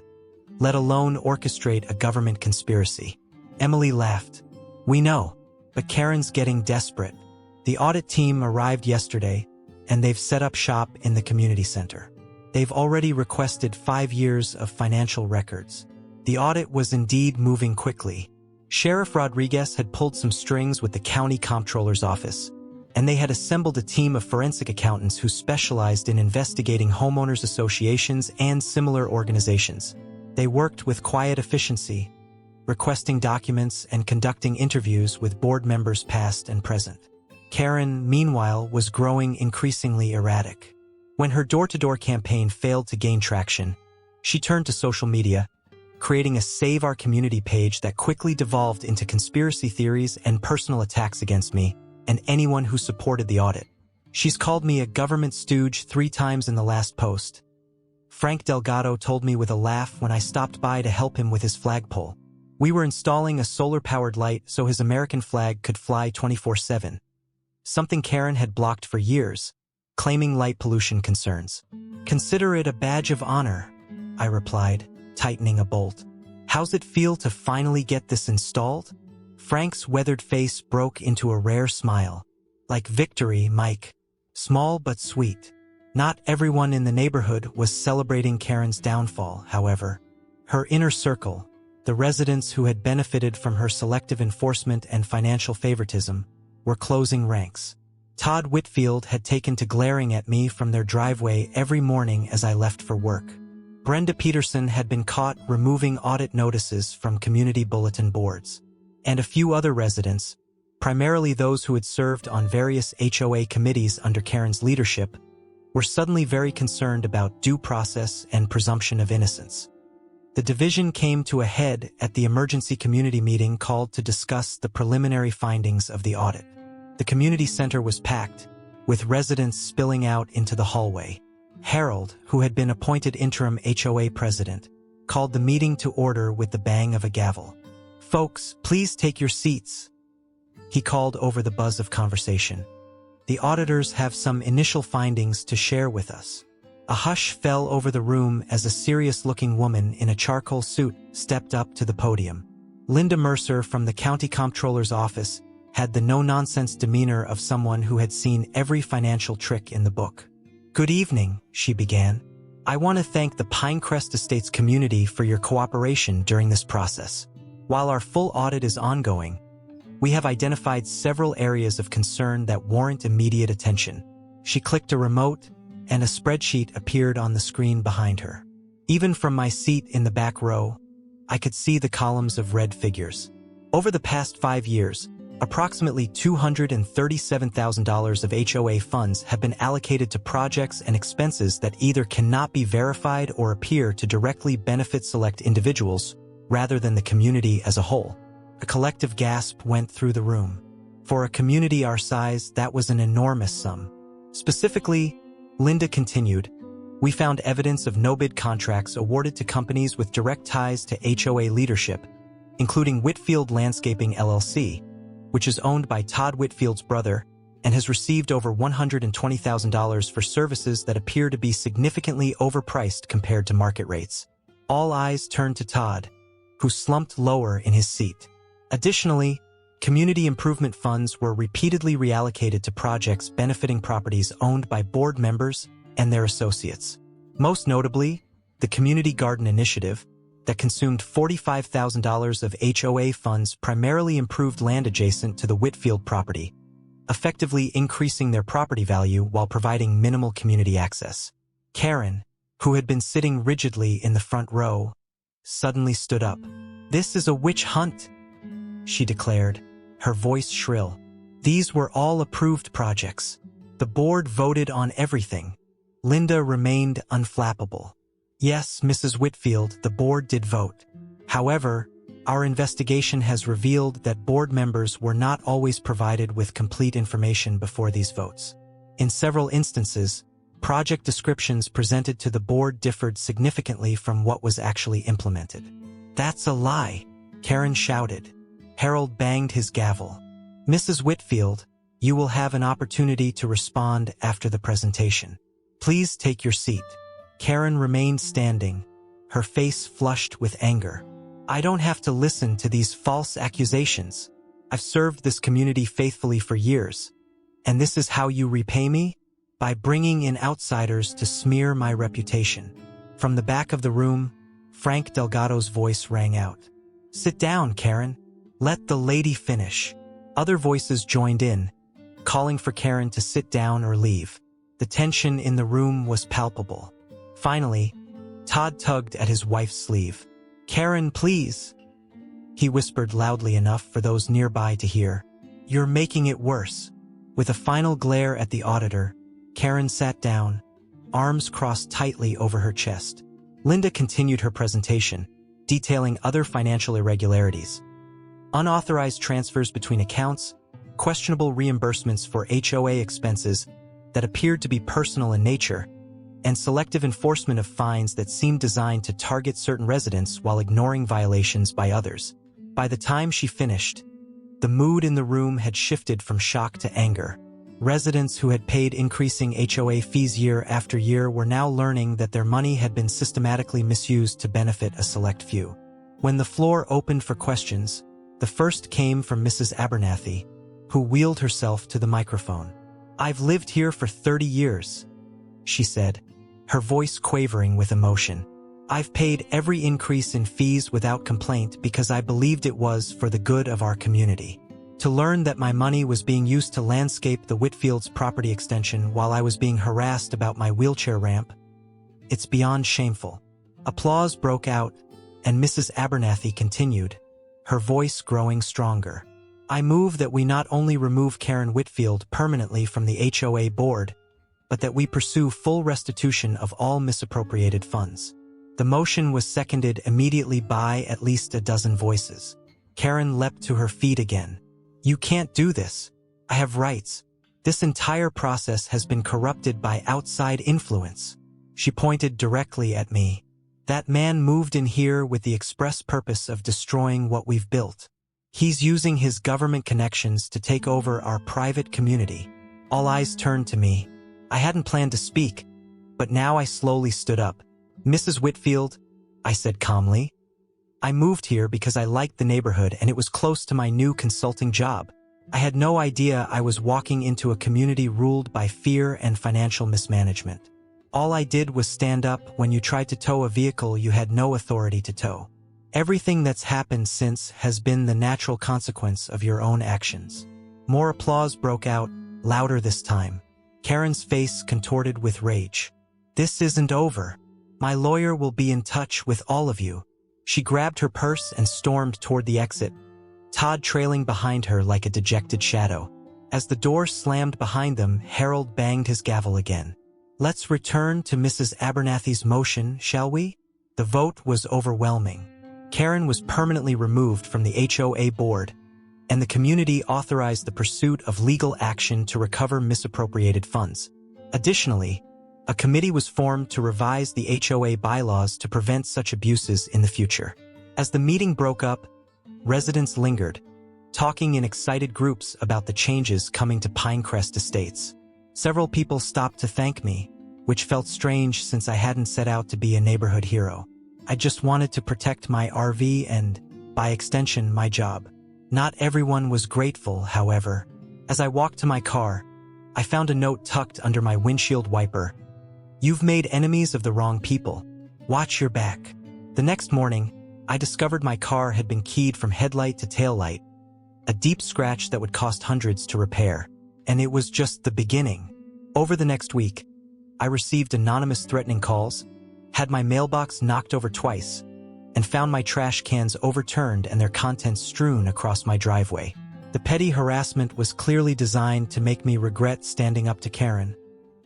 let alone orchestrate a government conspiracy. Emily laughed. We know, but Karen's getting desperate. The audit team arrived yesterday, and they've set up shop in the community center. They've already requested 5 years of financial records. The audit was indeed moving quickly. Sheriff Rodriguez had pulled some strings with the county comptroller's office, and they had assembled a team of forensic accountants who specialized in investigating homeowners associations and similar organizations. They worked with quiet efficiency, requesting documents and conducting interviews with board members past and present. Karen, meanwhile, was growing increasingly erratic. When her door-to-door campaign failed to gain traction, she turned to social media, creating a Save Our Community page that quickly devolved into conspiracy theories and personal attacks against me and anyone who supported the audit. She's called me a government stooge 3 times in the last post. Frank Delgado told me with a laugh when I stopped by to help him with his flagpole. We were installing a solar-powered light so his American flag could fly 24/7. Something Karen had blocked for years, claiming light pollution concerns. Consider it a badge of honor, I replied, tightening a bolt. How's it feel to finally get this installed? Frank's weathered face broke into a rare smile. Like victory, Mike. Small but sweet. Not everyone in the neighborhood was celebrating Karen's downfall, however. Her inner circle, the residents who had benefited from her selective enforcement and financial favoritism, were closing ranks. Todd Whitfield had taken to glaring at me from their driveway every morning as I left for work. Brenda Peterson had been caught removing audit notices from community bulletin boards. And a few other residents, primarily those who had served on various HOA committees under Karen's leadership, were suddenly very concerned about due process and presumption of innocence. The division came to a head at the emergency community meeting called to discuss the preliminary findings of the audit. The community center was packed, with residents spilling out into the hallway. Harold, who had been appointed interim HOA president, called the meeting to order with the bang of a gavel. Folks, please take your seats, he called over the buzz of conversation. The auditors have some initial findings to share with us. A hush fell over the room as a serious-looking woman in a charcoal suit stepped up to the podium. Linda Mercer from the county comptroller's office had the no-nonsense demeanor of someone who had seen every financial trick in the book. Good evening, she began. I want to thank the Pinecrest Estates community for your cooperation during this process. While our full audit is ongoing, we have identified several areas of concern that warrant immediate attention. She clicked a remote, and a spreadsheet appeared on the screen behind her. Even from my seat in the back row, I could see the columns of red figures. Over the past 5 years, approximately $237,000 of HOA funds have been allocated to projects and expenses that either cannot be verified or appear to directly benefit select individuals rather than the community as a whole. A collective gasp went through the room. For a community our size, that was an enormous sum. Specifically, Linda continued, we found evidence of no-bid contracts awarded to companies with direct ties to HOA leadership, including Whitfield Landscaping LLC, which is owned by Todd Whitfield's brother and has received over $120,000 for services that appear to be significantly overpriced compared to market rates. All eyes turned to Todd, who slumped lower in his seat. Additionally, community improvement funds were repeatedly reallocated to projects benefiting properties owned by board members and their associates. Most notably, the Community Garden Initiative, that consumed $45,000 of HOA funds primarily improved land adjacent to the Whitfield property, effectively increasing their property value while providing minimal community access. Karen, who had been sitting rigidly in the front row, suddenly stood up. This is a witch hunt, she declared, her voice shrill. These were all approved projects. The board voted on everything. Linda remained unflappable. Yes, Mrs. Whitfield, the board did vote. However, our investigation has revealed that board members were not always provided with complete information before these votes. In several instances, project descriptions presented to the board differed significantly from what was actually implemented. That's a lie, Karen shouted. Harold banged his gavel. Mrs. Whitfield, you will have an opportunity to respond after the presentation. Please take your seat. Karen remained standing, her face flushed with anger. I don't have to listen to these false accusations. I've served this community faithfully for years. And this is how you repay me? By bringing in outsiders to smear my reputation. From the back of the room, Frank Delgado's voice rang out. Sit down, Karen. Let the lady finish. Other voices joined in, calling for Karen to sit down or leave. The tension in the room was palpable. Finally, Todd tugged at his wife's sleeve. Karen, please. He whispered loudly enough for those nearby to hear. You're making it worse. With a final glare at the auditor, Karen sat down, arms crossed tightly over her chest. Linda continued her presentation, detailing other financial irregularities. Unauthorized transfers between accounts, questionable reimbursements for HOA expenses that appeared to be personal in nature, and selective enforcement of fines that seemed designed to target certain residents while ignoring violations by others. By the time she finished, the mood in the room had shifted from shock to anger. Residents who had paid increasing HOA fees year after year were now learning that their money had been systematically misused to benefit a select few. When the floor opened for questions, the first came from Mrs. Abernathy, who wheeled herself to the microphone. I've lived here for 30 years, she said, her voice quavering with emotion. I've paid every increase in fees without complaint because I believed it was for the good of our community. To learn that my money was being used to landscape the Whitfield's property extension while I was being harassed about my wheelchair ramp, it's beyond shameful. Applause broke out, and Mrs. Abernathy continued, her voice growing stronger. I move that we not only remove Karen Whitfield permanently from the HOA board, but that we pursue full restitution of all misappropriated funds. The motion was seconded immediately by at least a dozen voices. Karen leapt to her feet again. You can't do this. I have rights. This entire process has been corrupted by outside influence. She pointed directly at me. That man moved in here with the express purpose of destroying what we've built. He's using his government connections to take over our private community. All eyes turned to me. I hadn't planned to speak, but now I slowly stood up. Mrs. Whitfield, I said calmly. I moved here because I liked the neighborhood and it was close to my new consulting job. I had no idea I was walking into a community ruled by fear and financial mismanagement. All I did was stand up when you tried to tow a vehicle you had no authority to tow. Everything that's happened since has been the natural consequence of your own actions. More applause broke out, louder this time. Karen's face contorted with rage. This isn't over. My lawyer will be in touch with all of you. She grabbed her purse and stormed toward the exit, Todd trailing behind her like a dejected shadow. As the door slammed behind them, Harold banged his gavel again. Let's return to Mrs. Abernathy's motion, shall we? The vote was overwhelming. Karen was permanently removed from the HOA board, and the community authorized the pursuit of legal action to recover misappropriated funds. Additionally, a committee was formed to revise the HOA bylaws to prevent such abuses in the future. As the meeting broke up, residents lingered, talking in excited groups about the changes coming to Pinecrest Estates. Several people stopped to thank me, which felt strange since I hadn't set out to be a neighborhood hero. I just wanted to protect my RV and, by extension, my job. Not everyone was grateful, however. As I walked to my car, I found a note tucked under my windshield wiper. You've made enemies of the wrong people. Watch your back. The next morning, I discovered my car had been keyed from headlight to taillight, a deep scratch that would cost hundreds to repair. And it was just the beginning. Over the next week, I received anonymous threatening calls, had my mailbox knocked over twice, and found my trash cans overturned and their contents strewn across my driveway. The petty harassment was clearly designed to make me regret standing up to Karen,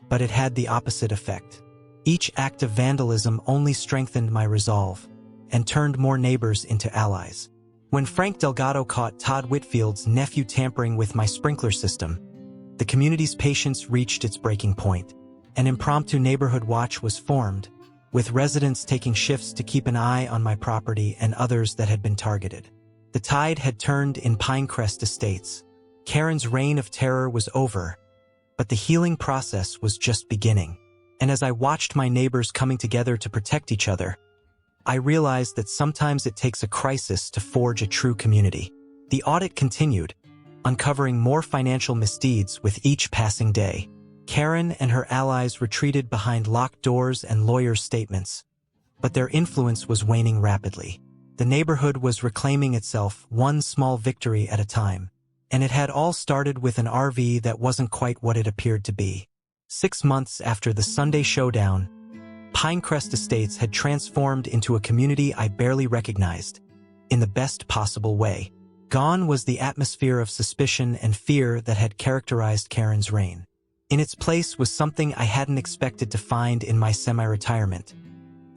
but it had the opposite effect. Each act of vandalism only strengthened my resolve and turned more neighbors into allies. When Frank Delgado caught Todd Whitfield's nephew tampering with my sprinkler system, the community's patience reached its breaking point. An impromptu neighborhood watch was formed, with residents taking shifts to keep an eye on my property and others that had been targeted. The tide had turned in Pinecrest Estates. Karen's reign of terror was over, but the healing process was just beginning. And as I watched my neighbors coming together to protect each other, I realized that sometimes it takes a crisis to forge a true community. The audit continued, uncovering more financial misdeeds with each passing day. Karen and her allies retreated behind locked doors and lawyers' statements, but their influence was waning rapidly. The neighborhood was reclaiming itself one small victory at a time, and it had all started with an RV that wasn't quite what it appeared to be. 6 months after the Sunday showdown, Pinecrest Estates had transformed into a community I barely recognized, in the best possible way. Gone was the atmosphere of suspicion and fear that had characterized Karen's reign. In its place was something I hadn't expected to find in my semi-retirement: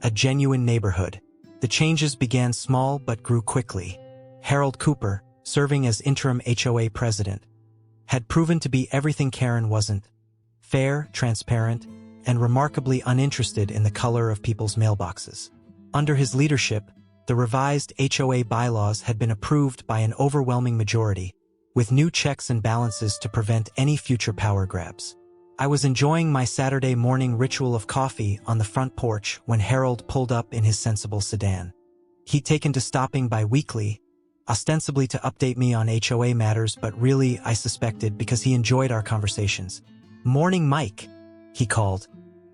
a genuine neighborhood. The changes began small but grew quickly. Harold Cooper, serving as interim HOA president, had proven to be everything Karen wasn't: fair, transparent, and remarkably uninterested in the color of people's mailboxes. Under his leadership, the revised HOA bylaws had been approved by an overwhelming majority, with new checks and balances to prevent any future power grabs. I was enjoying my Saturday morning ritual of coffee on the front porch when Harold pulled up in his sensible sedan. He'd taken to stopping by weekly, ostensibly to update me on HOA matters, but really, I suspected, because he enjoyed our conversations. "Morning, Mike," he called,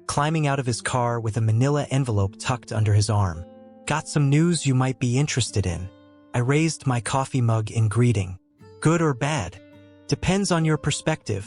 climbing out of his car with a manila envelope tucked under his arm. "Got some news you might be interested in." I raised my coffee mug in greeting. "Good or bad? Depends on your perspective,"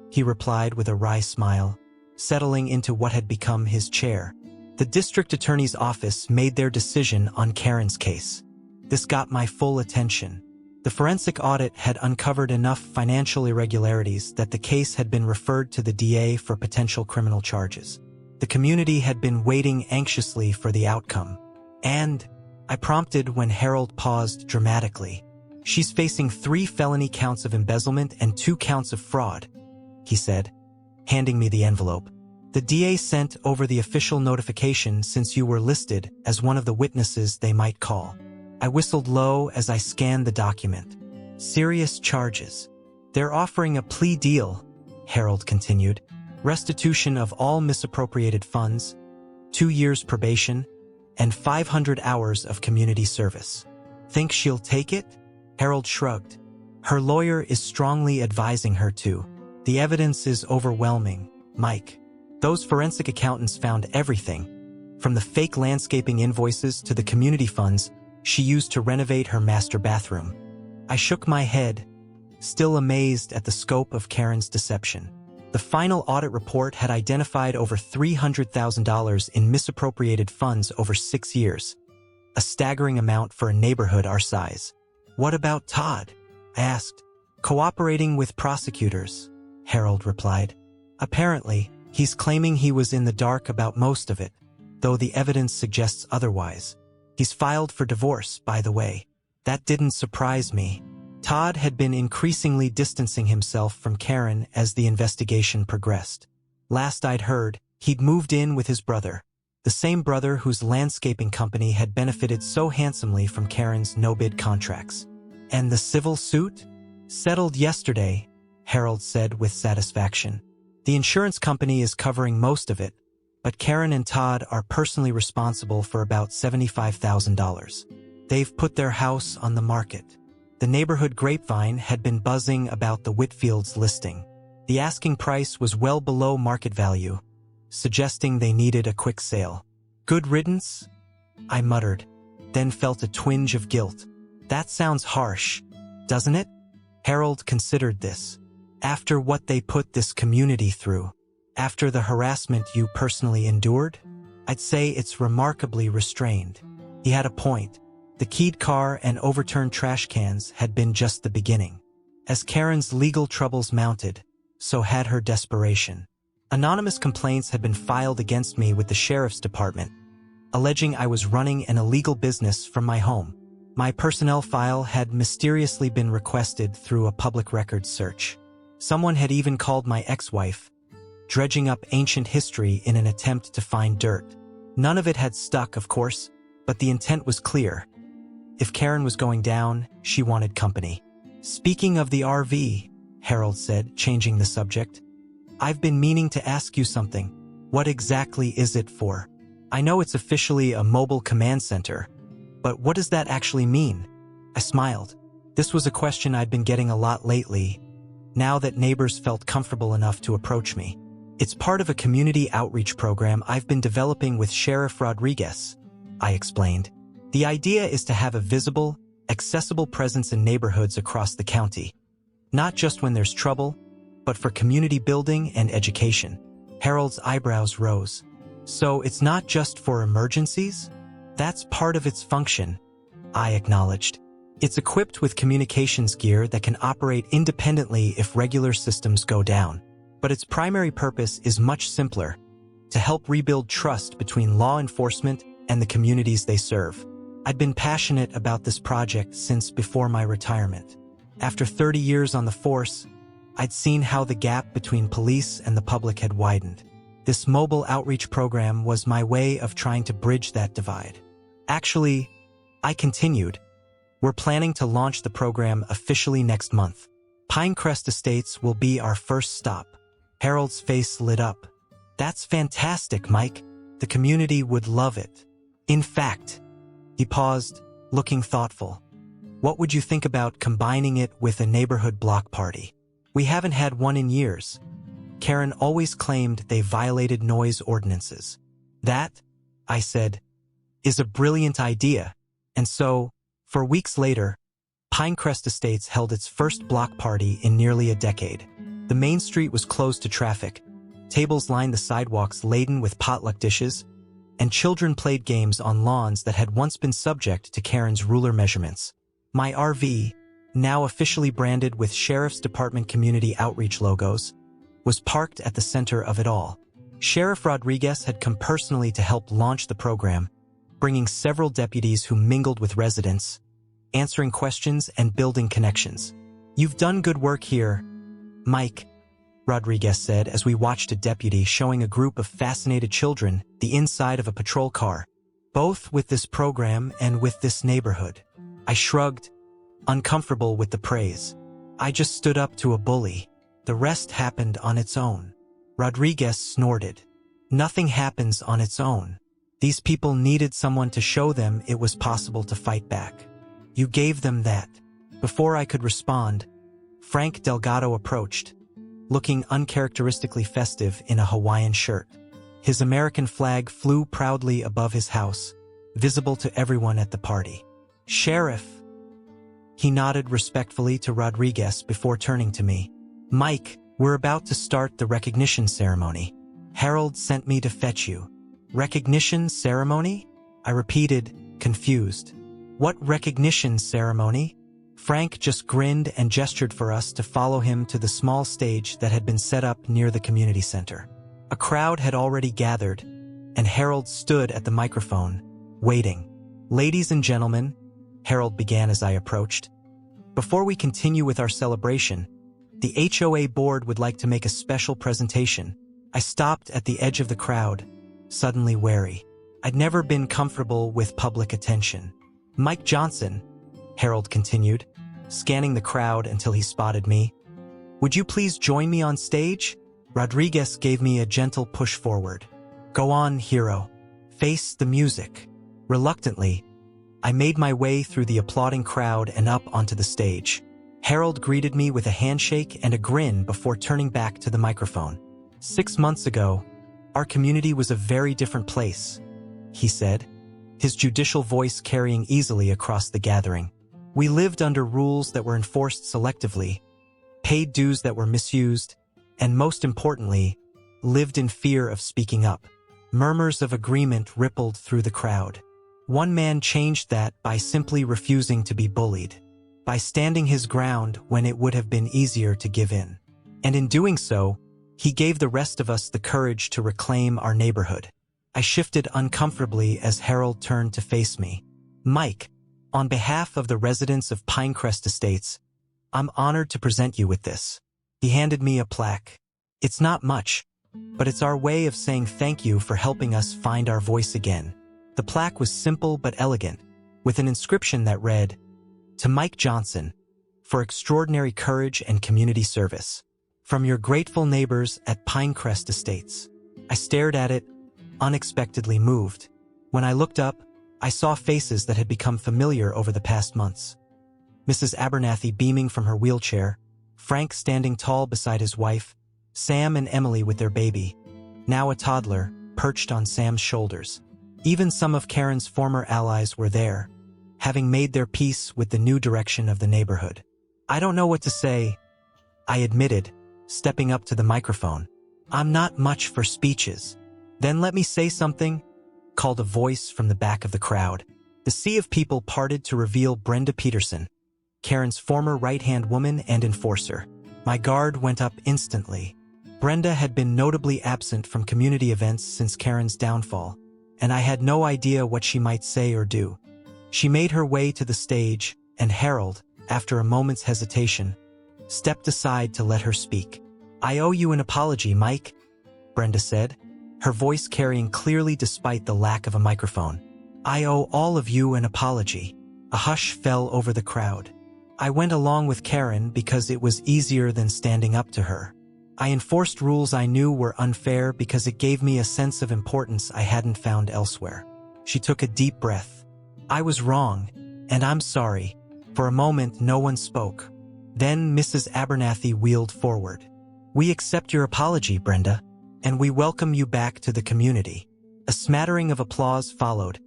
he replied with a wry smile, settling into what had become his chair. The district attorney's office made their decision on Karen's case. This got my full attention. The forensic audit had uncovered enough financial irregularities that the case had been referred to the DA for potential criminal charges. The community had been waiting anxiously for the outcome. "And," I prompted when Harold paused dramatically, "she's facing 3 felony counts of embezzlement and 2 counts of fraud," he said, handing me the envelope. "The DA sent over the official notification since you were listed as one of the witnesses they might call." I whistled low as I scanned the document. "Serious charges. They're offering a plea deal," Harold continued. "Restitution of all misappropriated funds, 2 years probation, and 500 hours of community service." "Think she'll take it?" Harold shrugged. "Her lawyer is strongly advising her to. The evidence is overwhelming, Mike. Those forensic accountants found everything, from the fake landscaping invoices to the community funds she used to renovate her master bathroom." I shook my head, still amazed at the scope of Karen's deception. The final audit report had identified over $300,000 in misappropriated funds over 6 years, a staggering amount for a neighborhood our size. "What about Todd?" I asked. "Cooperating with prosecutors," Harold replied. "Apparently, he's claiming he was in the dark about most of it, though the evidence suggests otherwise. He's filed for divorce, by the way." That didn't surprise me. Todd had been increasingly distancing himself from Karen as the investigation progressed. Last I'd heard, he'd moved in with his brother, the same brother whose landscaping company had benefited so handsomely from Karen's no-bid contracts. "And the civil suit?" "Settled yesterday," Harold said with satisfaction. "The insurance company is covering most of it, but Karen and Todd are personally responsible for about $75,000. They've put their house on the market." The neighborhood grapevine had been buzzing about the Whitfields' listing. The asking price was well below market value, suggesting they needed a quick sale. "Good riddance?" I muttered, then felt a twinge of guilt. "That sounds harsh, doesn't it?" Harold considered this. "After what they put this community through, after the harassment you personally endured, I'd say it's remarkably restrained." He had a point. The keyed car and overturned trash cans had been just the beginning. As Karen's legal troubles mounted, so had her desperation. Anonymous complaints had been filed against me with the sheriff's department, alleging I was running an illegal business from my home. My personnel file had mysteriously been requested through a public records search. Someone had even called my ex-wife, dredging up ancient history in an attempt to find dirt. None of it had stuck, of course, but the intent was clear. If Karen was going down, she wanted company. Speaking of the RV, Harold said, changing the subject, I've been meaning to ask you something. What exactly is it for? I know it's officially a mobile command center, but what does that actually mean? I smiled. This was a question I'd been getting a lot lately, now that neighbors felt comfortable enough to approach me. It's part of a community outreach program I've been developing with Sheriff Rodriguez, I explained. The idea is to have a visible, accessible presence in neighborhoods across the county. Not just when there's trouble, but for community building and education. Harold's eyebrows rose. So it's not just for emergencies? That's part of its function, I acknowledged. It's equipped with communications gear that can operate independently if regular systems go down. But its primary purpose is much simpler: to help rebuild trust between law enforcement and the communities they serve. I'd been passionate about this project since before my retirement. After 30 years on the force, I'd seen how the gap between police and the public had widened. This mobile outreach program was my way of trying to bridge that divide. Actually, I continued, we're planning to launch the program officially next month. Pinecrest Estates will be our first stop. Harold's face lit up. That's fantastic, Mike. The community would love it. In fact, he paused, looking thoughtful. What would you think about combining it with a neighborhood block party? We haven't had one in years. Karen always claimed they violated noise ordinances. That, I said, is a brilliant idea. And so, for weeks later, Pinecrest Estates held its first block party in nearly a decade. The main street was closed to traffic. Tables lined the sidewalks laden with potluck dishes, and children played games on lawns that had once been subject to Karen's ruler measurements. My RV, now officially branded with Sheriff's Department Community Outreach logos, was parked at the center of it all. Sheriff Rodriguez had come personally to help launch the program, bringing several deputies who mingled with residents, answering questions and building connections. You've done good work here, Mike, Rodriguez said as we watched a deputy showing a group of fascinated children the inside of a patrol car, both with this program and with this neighborhood. I shrugged, uncomfortable with the praise. I just stood up to a bully. The rest happened on its own. Rodriguez snorted. Nothing happens on its own. These people needed someone to show them it was possible to fight back. You gave them that. Before I could respond, Frank Delgado approached, looking uncharacteristically festive in a Hawaiian shirt. His American flag flew proudly above his house, visible to everyone at the party. Sheriff. He nodded respectfully to Rodriguez before turning to me. Mike, we're about to start the recognition ceremony. Harold sent me to fetch you. Recognition ceremony? I repeated, confused. What recognition ceremony? Frank just grinned and gestured for us to follow him to the small stage that had been set up near the community center. A crowd had already gathered, and Harold stood at the microphone, waiting. Ladies and gentlemen, Harold began as I approached. Before we continue with our celebration, the HOA board would like to make a special presentation. I stopped at the edge of the crowd, suddenly wary. I'd never been comfortable with public attention. Mike Johnson, Harold continued, scanning the crowd until he spotted me. Would you please join me on stage? Rodriguez gave me a gentle push forward. Go on, hero. Face the music. Reluctantly, I made my way through the applauding crowd and up onto the stage. Harold greeted me with a handshake and a grin before turning back to the microphone. 6 months ago, our community was a very different place, he said, his judicial voice carrying easily across the gathering. We lived under rules that were enforced selectively, paid dues that were misused, and most importantly, lived in fear of speaking up. Murmurs of agreement rippled through the crowd. One man changed that by simply refusing to be bullied, by standing his ground when it would have been easier to give in. And in doing so, he gave the rest of us the courage to reclaim our neighborhood. I shifted uncomfortably as Harold turned to face me. Mike, on behalf of the residents of Pinecrest Estates, I'm honored to present you with this. He handed me a plaque. It's not much, but it's our way of saying thank you for helping us find our voice again. The plaque was simple but elegant, with an inscription that read, "To Mike Johnson, for extraordinary courage and community service. From your grateful neighbors at Pinecrest Estates." I stared at it, unexpectedly moved. When I looked up, I saw faces that had become familiar over the past months. Mrs. Abernathy beaming from her wheelchair, Frank standing tall beside his wife, Sam and Emily with their baby, now a toddler, perched on Sam's shoulders. Even some of Karen's former allies were there, having made their peace with the new direction of the neighborhood. "I don't know what to say," I admitted, stepping up to the microphone. "I'm not much for speeches." "Then let me say something," called a voice from the back of the crowd. The sea of people parted to reveal Brenda Peterson, Karen's former right-hand woman and enforcer. My guard went up instantly. Brenda had been notably absent from community events since Karen's downfall, and I had no idea what she might say or do. She made her way to the stage, and Harold, after a moment's hesitation, stepped aside to let her speak. "I owe you an apology, Mike," Brenda said, her voice carrying clearly despite the lack of a microphone. "I owe all of you an apology." A hush fell over the crowd. I went along with Karen because it was easier than standing up to her. I enforced rules I knew were unfair because it gave me a sense of importance I hadn't found elsewhere. She took a deep breath. "I was wrong, and I'm sorry." For a moment, no one spoke. Then Mrs. Abernathy wheeled forward. "We accept your apology, Brenda, and we welcome you back to the community." A smattering of applause followed,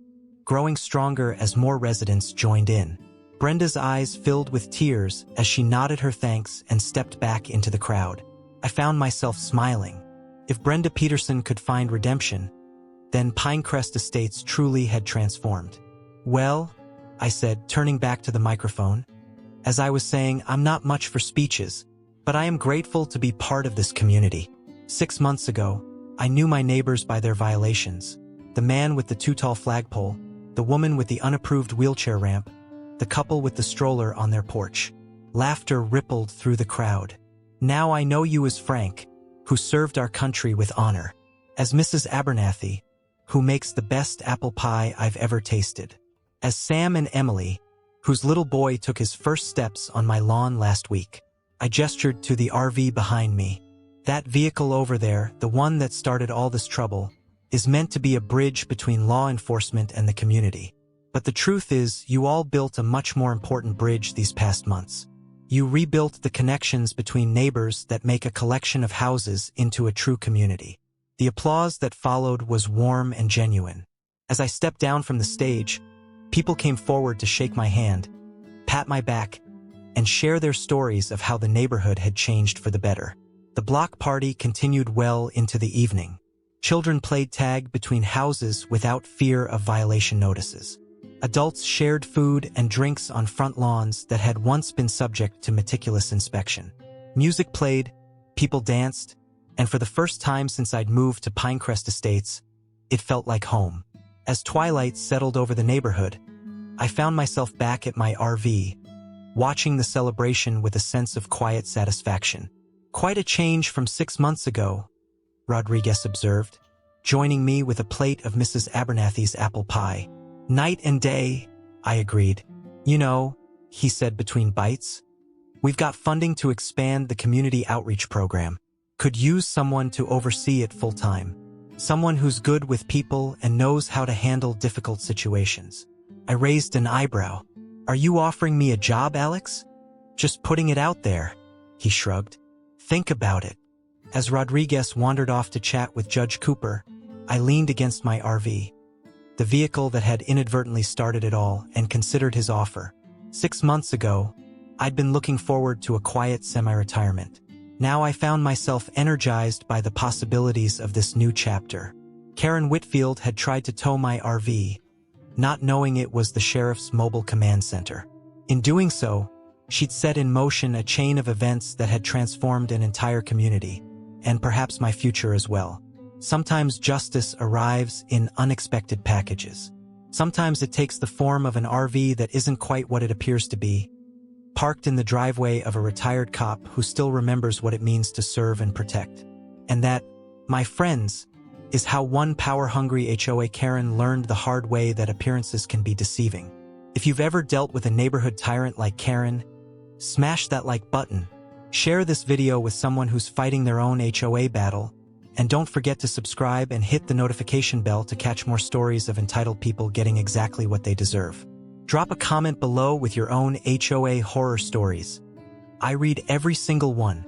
growing stronger as more residents joined in. Brenda's eyes filled with tears as she nodded her thanks and stepped back into the crowd. I found myself smiling. If Brenda Peterson could find redemption, then Pinecrest Estates truly had transformed. "Well," I said, turning back to the microphone. "As I was saying, I'm not much for speeches, but I am grateful to be part of this community. 6 months ago, I knew my neighbors by their violations. The man with the too tall flagpole, the woman with the unapproved wheelchair ramp, the couple with the stroller on their porch." Laughter rippled through the crowd. "Now I know you as Frank, who served our country with honor, as Mrs. Abernathy, who makes the best apple pie I've ever tasted, as Sam and Emily, whose little boy took his first steps on my lawn last week." I gestured to the RV behind me. "That vehicle over there, the one that started all this trouble, is meant to be a bridge between law enforcement and the community. But the truth is, you all built a much more important bridge these past months. You rebuilt the connections between neighbors that make a collection of houses into a true community." The applause that followed was warm and genuine. As I stepped down from the stage, people came forward to shake my hand, pat my back, and share their stories of how the neighborhood had changed for the better. The block party continued well into the evening. Children played tag between houses without fear of violation notices. Adults shared food and drinks on front lawns that had once been subject to meticulous inspection. Music played, people danced, and for the first time since I'd moved to Pinecrest Estates, it felt like home. As twilight settled over the neighborhood, I found myself back at my RV, watching the celebration with a sense of quiet satisfaction. "Quite a change from 6 months ago," Rodriguez observed, joining me with a plate of Mrs. Abernathy's apple pie. "Night and day," I agreed. "You know," he said between bites, "we've got funding to expand the community outreach program. Could use someone to oversee it full-time. Someone who's good with people and knows how to handle difficult situations." I raised an eyebrow. "Are you offering me a job, Alex?" "Just putting it out there," he shrugged. "Think about it." As Rodriguez wandered off to chat with Judge Cooper, I leaned against my RV, the vehicle that had inadvertently started it all, and considered his offer. 6 months ago, I'd been looking forward to a quiet semi-retirement. Now I found myself energized by the possibilities of this new chapter. Karen Whitfield had tried to tow my RV, not knowing it was the sheriff's mobile command center. In doing so, she'd set in motion a chain of events that had transformed an entire community, and perhaps my future as well. Sometimes justice arrives in unexpected packages. Sometimes it takes the form of an RV that isn't quite what it appears to be, parked in the driveway of a retired cop who still remembers what it means to serve and protect. And that, my friends, is how one power-hungry HOA Karen learned the hard way that appearances can be deceiving. If you've ever dealt with a neighborhood tyrant like Karen, smash that like button, share this video with someone who's fighting their own HOA battle, and don't forget to subscribe and hit the notification bell to catch more stories of entitled people getting exactly what they deserve. Drop a comment below with your own HOA horror stories. I read every single one,